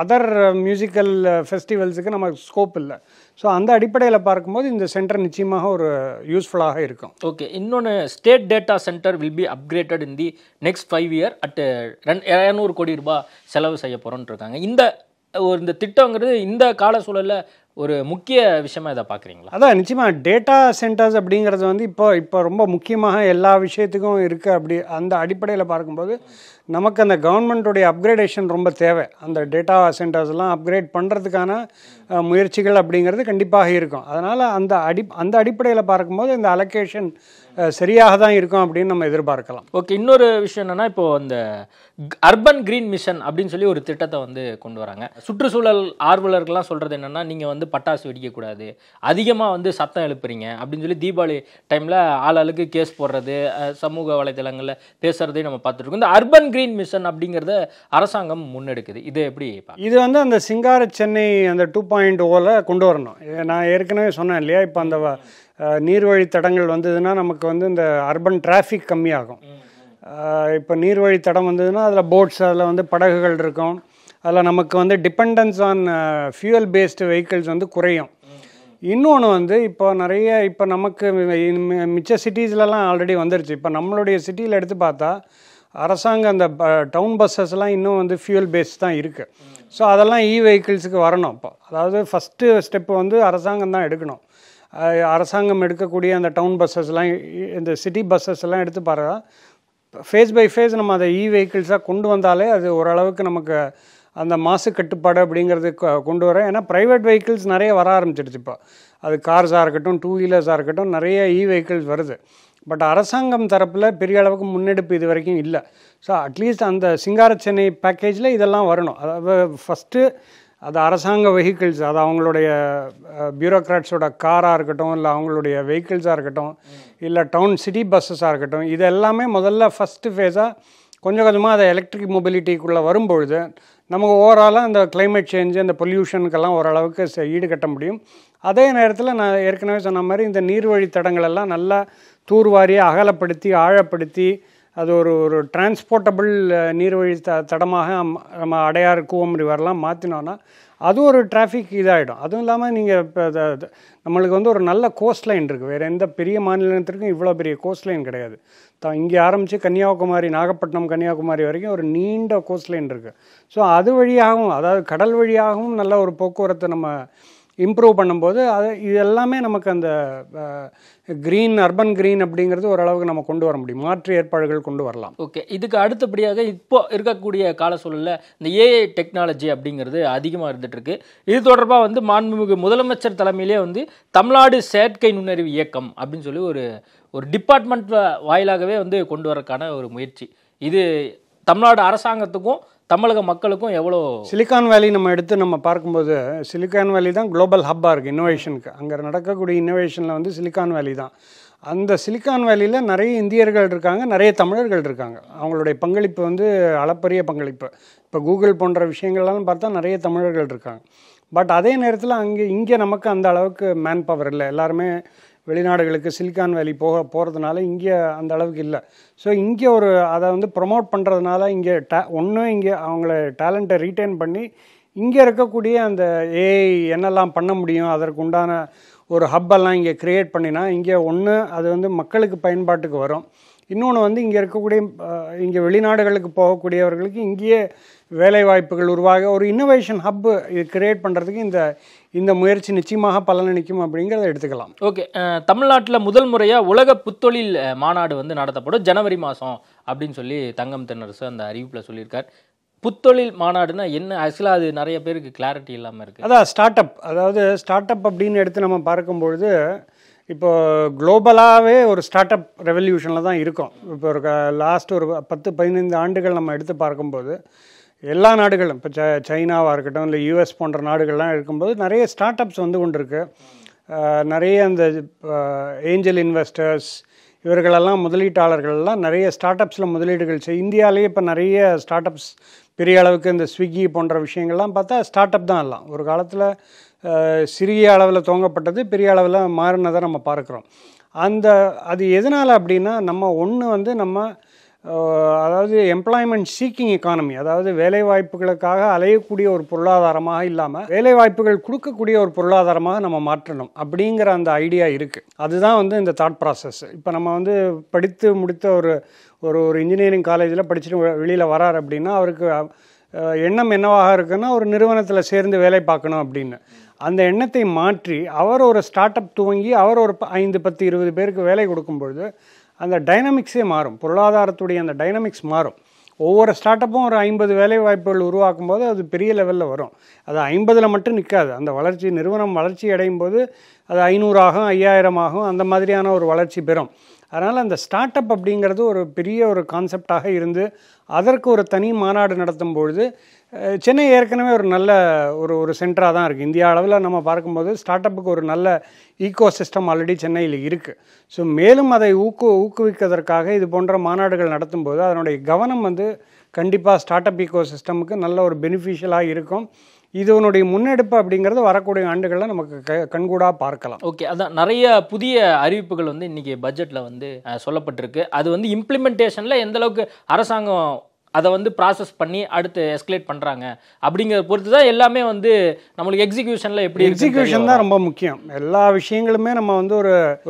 அதர் மியூசிக்கல் ஃபெஸ்டிவல்ஸுக்கு நமக்கு ஸ்கோப் இல்லை. ஸோ அந்த அடிப்படையில் பார்க்கும்போது இந்த சென்டர் நிச்சயமாக ஒரு யூஸ்ஃபுல்லாக இருக்கும். ஓகே, இன்னொன்று state data centre will be upgraded in the next 5 years at 200 கோடி ரூபாய் செலவு செய்ய போகிறோன்னு இருக்காங்க. இந்த திட்டங்கிறது இந்த கால சூழலில் ஒரு முக்கிய விஷயமா இதை பார்க்குறீங்களா? அதான் நிச்சயமாக டேட்டா சென்டர்ஸ் அப்படிங்கிறது வந்து இப்போ ரொம்ப முக்கியமாக எல்லா விஷயத்துக்கும் இருக்குது. அப்படி அந்த அடிப்படையில் பார்க்கும்போது நமக்கு அந்த கவர்மெண்ட்டுடைய அப்கிரேடேஷன் ரொம்ப தேவை. அந்த டேட்டா சென்டர்ஸ்லாம் அப்கிரேட் பண்ணுறதுக்கான முயற்சிகள் அப்படிங்கிறது கண்டிப்பாக இருக்கும். அதனால் அந்த அடிப்படையில் பார்க்கும்போது இந்த அலோகேஷன் சரியாக தான் இருக்கும் அப்படின்னு நம்ம எதிர்பார்க்கலாம். ஓகே, இன்னொரு விஷயம் என்னென்னா, இப்போது அந்த அர்பன் கிரீன் மிஷன் அப்படின்னு சொல்லி ஒரு திட்டத்தை வந்து கொண்டு வராங்க. சுற்றுச்சூழல் ஆர்வலர்கள்லாம் சொல்கிறது என்னென்னா, நீங்கள் வந்து பட்டாசு வெடிக்கக்கூடாது, அதிகமாக வந்து சத்தம் எழுப்புறீங்க அப்படின்னு சொல்லி தீபாவளி டைமில் ஆளுக்கு கேஸ் போடுறது, சமூக வலைதளங்களில் பேசுகிறதையும் நம்ம பார்த்துருக்கோம். இந்த அர்பன் கிரீன் மிஷன் அப்படிங்கிறத அரசாங்கம் முன்னெடுக்குது. இது எப்படி? இது வந்து அந்த சிங்கார சென்னை அந்த 2.0 கொண்டு வரணும். நான் ஏற்கனவே சொன்னேன் இல்லையா, இப்போ அந்த நீர்வழி தடங்கள் வந்ததுன்னா நமக்கு வந்து இந்த அர்பன் டிராஃபிக் கம்மியாகும். இப்போ நீர்வழி தடம் வந்ததுன்னா அதில் போட்ஸ், அதில் வந்து படகுகள் இருக்கும், அதில் நமக்கு வந்து dependence on fuel based vehicles வந்து குறையும். இன்னொன்று வந்து இப்போ நமக்கு மிச்ச சிட்டிஸ்லலாம் ஆல்ரெடி வந்துருச்சு. இப்போ நம்மளுடைய சிட்டியில் எடுத்து பார்த்தா அரசாங்கம் அந்த டவுன் பஸ்ஸஸ்லாம் இன்னும் வந்து ஃபியூயல் பேஸ் தான் இருக்குது. ஸோ அதெல்லாம் வெஹிக்கிள்ஸுக்கு வரணும். இப்போ அதாவது ஃபஸ்ட்டு ஸ்டெப்பு வந்து அரசாங்கம் தான் எடுக்கணும். அரசாங்கம் எடுக்கக்கூடிய அந்த டவுன் பஸ்ஸஸ்லாம், இந்த சிட்டி பஸ்ஸஸ் எல்லாம் எடுத்து பாருங்க, ஃபேஸ் பை ஃபேஸ் நம்ம அதை வெஹிக்கிள்ஸாக கொண்டு வந்தாலே அது ஓரளவுக்கு நமக்கு அந்த மாசு கட்டுப்பாடு அப்படிங்கிறது கொண்டு வர. ஏன்னா ப்ரைவேட் வெஹிக்கிள்ஸ் நிறைய வர ஆரம்பிச்சிடுச்சு. இப்போ அது கார்ஸாக இருக்கட்டும், 2 வீலர்ஸாக இருக்கட்டும், நிறைய வெஹிக்கிள்ஸ் வருது. பட் அரசாங்கம் தரப்பில் பெரிய அளவுக்கு முன்னெடுப்பு இது வரைக்கும் இல்லை. ஸோ அட்லீஸ்ட் அந்த சிங்கார சென்னை பேக்கேஜில் இதெல்லாம் வரணும். அதாவது ஃபஸ்ட்டு அது அரசாங்க வெஹிக்கிள்ஸ், அது அவங்களுடைய பியூரோக்ராட்ஸோட காராக இருக்கட்டும், இல்லை அவங்களுடைய வெஹிக்கிள்ஸாக இருக்கட்டும், இல்லை டவுன் சிட்டி பஸ்ஸஸாக இருக்கட்டும், இது எல்லாமே முதல்ல ஃபஸ்ட்டு ஃபேஸாக கொஞ்சம் கொஞ்சமாக அதை எலக்ட்ரிக் மொபிலிட்டிக்குள்ளே வரும்பொழுது நமக்கு ஓவராலாக அந்த கிளைமேட் சேஞ்சு, அந்த பொல்யூஷனுக்கெல்லாம் ஓரளவுக்கு ஈடுகட்ட முடியும். அதே நேரத்தில் நான் ஏற்கனவே சொன்ன மாதிரி இந்த நீர்வழி தடங்களெல்லாம் நல்லா தூர்வாரியாக அகலப்படுத்தி ஆழப்படுத்தி அது ஒரு டிரான்ஸ்போர்ட்டபிள் நீர்வழி தடமாக நம்ம அடையாறு, கூவம் ரிவர்லாம் மாற்றினோன்னா அது ஒரு டிராஃபிக் இதாகிடும். அதுவும் இல்லாமல் நீங்கள் இப்போ நம்மளுக்கு வந்து ஒரு நல்ல கோஸ்ட் லைன் இருக்குது. வேறு எந்த பெரிய மாநிலத்திற்கும் இவ்வளோ பெரிய கோஸ்ட் லைன் கிடையாது. இங்கே ஆரம்பித்து கன்னியாகுமரி, நாகப்பட்டினம், கன்னியாகுமரி வரைக்கும் ஒரு நீண்ட கோஸ்ட் லைன் இருக்குது. ஸோ அது வழியாகவும், அதாவது கடல் வழியாகவும் நல்ல ஒரு போக்குவரத்தை நம்ம இம்ப்ரூவ் பண்ணும்போது இது எல்லாமே நமக்கு அந்த க்ரீன், அர்பன் க்ரீன் அப்படிங்கிறது ஓரளவுக்கு நம்ம கொண்டு வர முடியும், மாற்று ஏற்பாடுகள் கொண்டு வரலாம். ஓகே, இதுக்கு அடுத்தபடியாக இப்போ இருக்கக்கூடிய கால சூழலில் இந்த ஏஐ டெக்னாலஜி அப்படிங்கிறது அதிகமாக இருந்துகிட்ருக்கு. இது தொடர்பாக வந்து மாண்புமிகு முதலமைச்சர் தலைமையிலே வந்து தமிழ்நாடு செயற்கை நுண்ணறிவு இயக்கம் அப்படின்னு சொல்லி ஒரு டிபார்ட்மெண்ட் வாயிலாகவே வந்து கொண்டு வரக்கான ஒரு முயற்சி. இது தமிழ்நாடு அரசாங்கத்துக்கும் தமிழக மக்களுக்கும் எவ்வளோ? சிலிக்கான் வேலி நம்ம பார்க்கும்போது சிலிக்கான் வேலி தான் குளோபல் ஹப்பாக இருக்குது இன்னோவேஷனுக்கு. அங்கே நடக்கக்கூடிய இன்னோவேஷனில் வந்து சிலிக்கான் வேலி தான். அந்த சிலிக்கான் வேலியில் நிறைய இந்தியர்கள் இருக்காங்க, நிறைய தமிழர்கள் இருக்காங்க. அவங்களுடைய பங்களிப்பு வந்து அளப்பரிய பங்களிப்பு. இப்போ கூகுள் போன்ற விஷயங்கள்லாம் பார்த்தா நிறைய தமிழர்கள் இருக்காங்க. பட் அதே நேரத்தில் இங்கே நமக்கு அந்த அளவுக்கு மேன் பவர் இல்லை. எல்லாருமே வெளிநாடுகளுக்கு சிலிக்கான் வேலி போகிறதுனால இங்கே அந்த அளவுக்கு இல்லை. ஸோ இங்கே அதை வந்து ப்ரொமோட் பண்ணுறதுனால இங்கே இங்கே அவங்கள டேலண்ட்டை ரீட்டைன் பண்ணி இங்கே இருக்கக்கூடிய அந்த ஏஐ என்னெல்லாம் பண்ண முடியும் அதற்கு உண்டான ஒரு ஹப்பெல்லாம் இங்கே க்ரியேட் பண்ணினா இங்கே அது வந்து மக்களுக்கு பயன்பாட்டுக்கு வரும். இன்னொன்று வந்து இங்கே இருக்கக்கூடிய இங்கே வெளிநாடுகளுக்கு போகக்கூடியவர்களுக்கு இங்கேயே வேலை வாய்ப்புகள் உருவாக ஒரு இன்னோவேஷன் ஹப்பு இது கிரியேட் பண்ணுறதுக்கு இந்த முயற்சி நிச்சயமாக பலனளிக்கும் அப்படிங்கிறத எடுத்துக்கலாம். ஓகே, தமிழ்நாட்டில் முதல் முறையாக உலக புத்தொழில் மாநாடு வந்து நடத்தப்படும் ஜனவரி மாதம் அப்படின்னு சொல்லி தங்கம் தென்னரசு அந்த அறிவிப்பில் சொல்லியிருக்கார். புத்தொழில் மாநாடுனா என்ன? ஆக்சுவலாக அது நிறைய பேருக்கு கிளாரிட்டி இல்லாமல் இருக்குது. அதான் ஸ்டார்ட் அப் அப்படின்னு எடுத்து நம்ம பார்க்கும்பொழுது இப்போ குளோபலாகவே ஒரு ஸ்டார்ட் அப் ரெவல்யூஷனில் தான் இருக்கும். இப்போ லாஸ்ட் ஒரு 10-15 ஆண்டுகள் நம்ம எடுத்து பார்க்கும்போது எல்லா நாடுகளும் இப்போ சைனாவாக இருக்கட்டும் இல்லை யூஎஸ் போன்ற நாடுகள்லாம் இருக்கும்போது நிறைய ஸ்டார்ட் அப்ஸ் வந்து கொண்டு இருக்கு. நிறைய அந்த ஏஞ்சல் இன்வெஸ்டர்ஸ் இவர்களெல்லாம் முதலீட்டாளர்கள்லாம் நிறைய ஸ்டார்ட் அப்ஸில் முதலீடுகள் இந்தியாவிலேயே இப்போ நிறைய ஸ்டார்ட் அப்ஸ் பெரிய அளவுக்கு இந்த ஸ்விக்கி போன்ற விஷயங்கள்லாம் பார்த்தா ஸ்டார்ட் அப் தான் எல்லாம். ஒரு காலத்தில் சிறிய அளவில் துவங்கப்பட்டது பெரிய அளவில் மாறினதை நம்ம பார்க்குறோம். அது எதனால் அப்படின்னா நம்ம அதாவது எம்ப்ளாய்மெண்ட் சீக்கிங் எக்கானமி, அதாவது வேலைவாய்ப்புகளுக்காக அலையக்கூடிய ஒரு பொருளாதாரமாக இல்லாமல் வேலைவாய்ப்புகள் கொடுக்கக்கூடிய ஒரு பொருளாதாரமாக நம்ம மாற்றணும் அப்படிங்கிற அந்த ஐடியா இருக்குது. அதுதான் வந்து இந்த தாட் ப்ராசஸ். இப்போ நம்ம வந்து படித்து முடித்த ஒரு இன்ஜினியரிங் காலேஜில் படிச்சுட்டு வெளியில் வரார் அப்படின்னா அவருக்கு எண்ணம் என்னவாக இருக்குன்னா ஒரு நிறுவனத்தில் சேர்ந்து வேலை பார்க்கணும் அப்படின்னு. அந்த எண்ணத்தை மாற்றி அவர் ஒரு ஸ்டார்ட் அப் துவங்கி அவர் ஒரு 5, 10, 20 பேருக்கு வேலை கொடுக்கும்பொழுது அந்த டைனமிக்ஸே மாறும். பொருளாதாரத்துடைய அந்த டைனமிக்ஸ் மாறும். ஒவ்வொரு ஸ்டார்ட்-அப்பும் ஒரு 50 வேலை வாய்ப்புகள் உருவாக்கும் போது அது பெரிய லெவலில் வரும். அது 50 மட்டும் நிற்காது. அந்த நிறுவனம் வளர்ச்சி அடையும் போது அது 500 ஆகும், 5000 ஆகும், அந்த மாதிரியான ஒரு வளர்ச்சி பெறும். அதனால் அந்த ஸ்டார்ட் அப் அப்படிங்கிறது ஒரு பெரிய ஒரு கான்செப்டாக இருந்து அதற்கு ஒரு தனி மாநாடு நடத்தும் பொழுது சென்னை ஏற்கனவே ஒரு நல்ல ஒரு சென்டராக தான் இருக்குது. இந்தியா அளவில் நம்ம பார்க்கும்போது ஸ்டார்ட் அப்புக்கு ஒரு நல்ல ஈகோ சிஸ்டம் ஆல்ரெடி சென்னையில் இருக்குது. ஸோ மேலும் அதை ஊக்குவிப்பதற்காக இது போன்ற மாநாடுகள் நடத்தும்போது அதனுடைய கவனம் வந்து கண்டிப்பாக ஸ்டார்ட் அப் ஈகோ சிஸ்டமுக்கு நல்ல ஒரு பெனிஃபிஷியலாக இருக்கும். இதனுடைய முன்னெடுப்பு அப்படிங்கிறது வரக்கூடிய ஆண்டுகளில் நமக்கு கண்கூடாக பார்க்கலாம். ஓகே, அதான் நிறைய புதிய அறிவிப்புகள் வந்து இன்றைக்கி பட்ஜெட்டில் வந்து சொல்லப்பட்டிருக்கு. அது வந்து இம்ப்ளிமெண்டேஷனில் எந்தளவுக்கு அரசாங்கம் அதை வந்து ப்ராசஸ் பண்ணி அடுத்து எஸ்கலேட் பண்ணுறாங்க அப்படிங்கிறத பொறுத்து தான் எல்லாமே வந்து நம்மளுக்கு எக்ஸிக்யூஷனில் எப்படி எக்ஸிக்யூஷன் தான் ரொம்ப முக்கியம். எல்லா விஷயங்களுமே நம்ம வந்து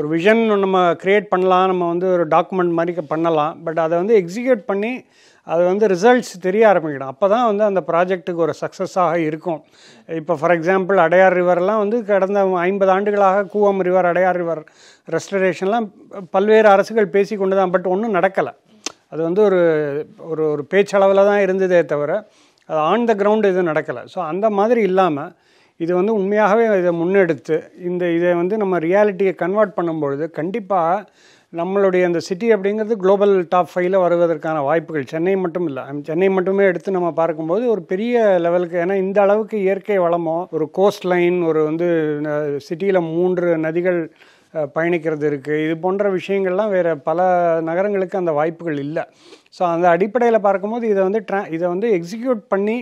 ஒரு விஷன் நம்ம க்ரியேட் பண்ணலாம், நம்ம வந்து ஒரு டாக்குமெண்ட் மாதிரி பண்ணலாம். பட் அதை வந்து எக்ஸிக்யூட் பண்ணி அது வந்து ரிசல்ட்ஸ் தெரிய ஆரம்பிக்கணும். அப்போ தான் வந்து அந்த ப்ராஜெக்ட்டுக்கு ஒரு சக்ஸஸாக இருக்கும். இப்போ ஃபார் எக்ஸாம்பிள் அடையார் ரிவர்லாம் வந்து கடந்த 50 ஆண்டுகளாக கூவம் ரிவர், அடையார் ரிவர் ரெஸ்டரேஷன்லாம் பல்வேறு அரசுகள் பேசி கொண்டு தான், பட் ஒன்றும் நடக்கலை. அது வந்து ஒரு பேச்சளவில் தான் இருந்ததே தவிர அது ஆன் த கிரவுண்ட் எதுவும் நடக்கலை. ஸோ அந்த மாதிரி இல்லாமல் இது வந்து உண்மையாகவே இதை முன்னெடுத்து இதை வந்து நம்ம ரியாலிட்டியை கன்வெர்ட் பண்ணும்பொழுது கண்டிப்பாக நம்மளுடைய அந்த சிட்டி அப்படிங்கிறது குளோபல் டாப் 5ல் வருவதற்கான வாய்ப்புகள் சென்னை மட்டும் இல்லை, சென்னை மட்டுமே எடுத்து நம்ம பார்க்கும்போது ஒரு பெரிய லெவலுக்கு, ஏன்னா இந்த அளவுக்கு இயற்கை வளமோ ஒரு கோஸ்ட் லைன் ஒரு வந்து சிட்டியில் 3 நதிகள் பயணிக்கிறது இருக்குது, இது போன்ற விஷயங்கள்லாம் வேறு பல நகரங்களுக்கு அந்த வாய்ப்புகள் இல்லை. ஸோ அந்த அடிப்படையில் பார்க்கும்போது இதை வந்து எக்ஸிக்யூட் பண்ணி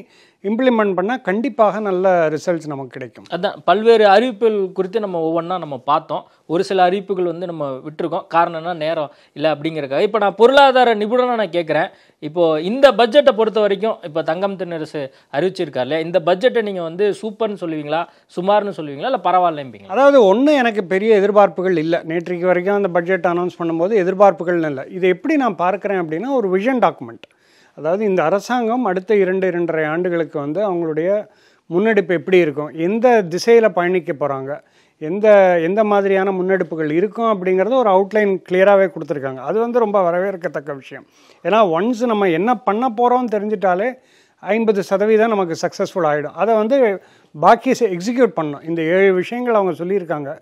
இம்ப்ளிமெண்ட் பண்ணால் கண்டிப்பாக நல்ல ரிசல்ட்ஸ் நமக்கு கிடைக்கும். அதான் பல்வேறு அறிவிப்புகள் குறித்து நம்ம ஒவ்வொன்றா நம்ம பார்த்தோம். ஒரு சில அறிவிப்புகள் வந்து நம்ம விட்டுருக்கோம். காரணம்னா நேரம் இல்லை அப்படிங்கிறக்காக. இப்போ நான் பொருளாதார நிபுணனாக நான் கேட்குறேன், இப்போது இந்த பட்ஜெட்டை பொறுத்த வரைக்கும் இப்போ தங்கம் தென்னரசு அறிவிச்சிருக்காருல்ல, இந்த பட்ஜெட்டை நீங்கள் வந்து சூப்பர்னு சொல்லுவீங்களா, சுமார்னு சொல்லுவீங்களா, இல்லை பரவாயில்லைம்பீங்களா? அதாவது எனக்கு பெரிய எதிர்பார்ப்புகள் இல்லை. நேற்றைக்கு வரைக்கும் அந்த பட்ஜெட் அனௌன்ஸ் பண்ணும்போது எதிர்பார்ப்புகள் இல்லை. இதை எப்படி நான் பார்க்குறேன் அப்படின்னா ஒரு விஷன் டாக்குமெண்ட். அதாவது இந்த அரசாங்கம் அடுத்த 2-2.5 ஆண்டுகளுக்கு வந்து அவங்களுடைய முன்னெடுப்பு எப்படி இருக்கும், எந்த திசையில் பயணிக்க போகிறாங்க, எந்த மாதிரியான முன்னெடுப்புகள் இருக்கும் அப்படிங்கிறத ஒரு அவுட்லைன் கிளியராகவே கொடுத்துருக்காங்க. அது வந்து ரொம்ப வரவேற்கத்தக்க விஷயம். ஏன்னா ஒன்ஸ் நம்ம என்ன பண்ண போகிறோம்னு தெரிஞ்சிட்டாலே 50% நமக்கு சக்ஸஸ்ஃபுல் ஆகிடும். அதை வந்து பாக்கி எக்ஸிக்யூட் பண்ணணும். இந்த 7 விஷயங்கள் அவங்க சொல்லியிருக்காங்க.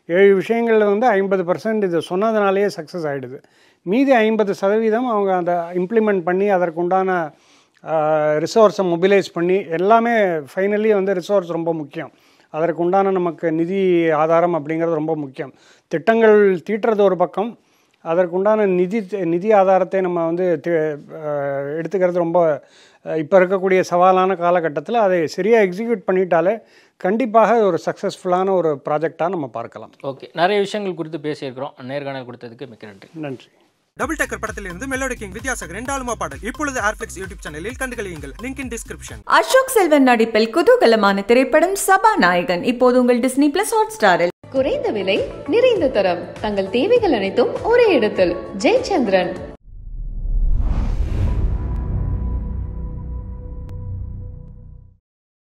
7 விஷயங்களில் வந்து 50% இது சொன்னதுனாலேயே சக்ஸஸ் ஆகிடுது. மீதி 50% அவங்க அதை இம்ப்ளிமெண்ட் பண்ணி அதற்குண்டான ரிசோர்ஸை மொபிலைஸ் பண்ணி எல்லாமே ஃபைனலி வந்து ரிசோர்ஸ் ரொம்ப முக்கியம். அதற்குண்டான நமக்கு நிதி ஆதாரம் அப்படிங்கிறது ரொம்ப முக்கியம். திட்டங்கள் தீட்டுறது ஒரு பக்கம், அதற்குண்டான நிதி ஆதாரத்தை நம்ம வந்து எடுத்துக்கிறது ரொம்ப இப்போ இருக்கக்கூடிய சவாலான காலகட்டத்தில் அதை சரியாக எக்ஸிக்யூட் பண்ணிட்டாலே கண்டிப்பாக ஒரு சக்ஸஸ்ஃபுல்லான ஒரு ப்ராஜெக்டாக நம்ம பார்க்கலாம். ஓகே, நிறைய விஷயங்கள் குறித்து பேசியிருக்கிறோம். நேர்காணல் கொடுத்ததுக்கு மிக்க நன்றி. நன்றி. டபுள் டக்கர் படத்திலிருந்து மெலோடி கிங் வித்யாசாகர் 2 பாடல் இப்பொழுது ஏர்ஃப்ளெக்ஸ் யூடியூப் சேனலில் கண்டுகளியுங்கள். Link in description. Ashok Selvan நடிப்பில் குதூகலமான திரைப்படம் சபாநாயகன் இப்போது உங்கள் டிஸ்னி பிளஸ் ஹாட்ஸ்டாரில். குறைந்த விலை நிறைந்த தரம் தங்கள் தேவைகள் அனைத்தும் ஒரே இடத்தில். ஜெயச்சந்திரன்.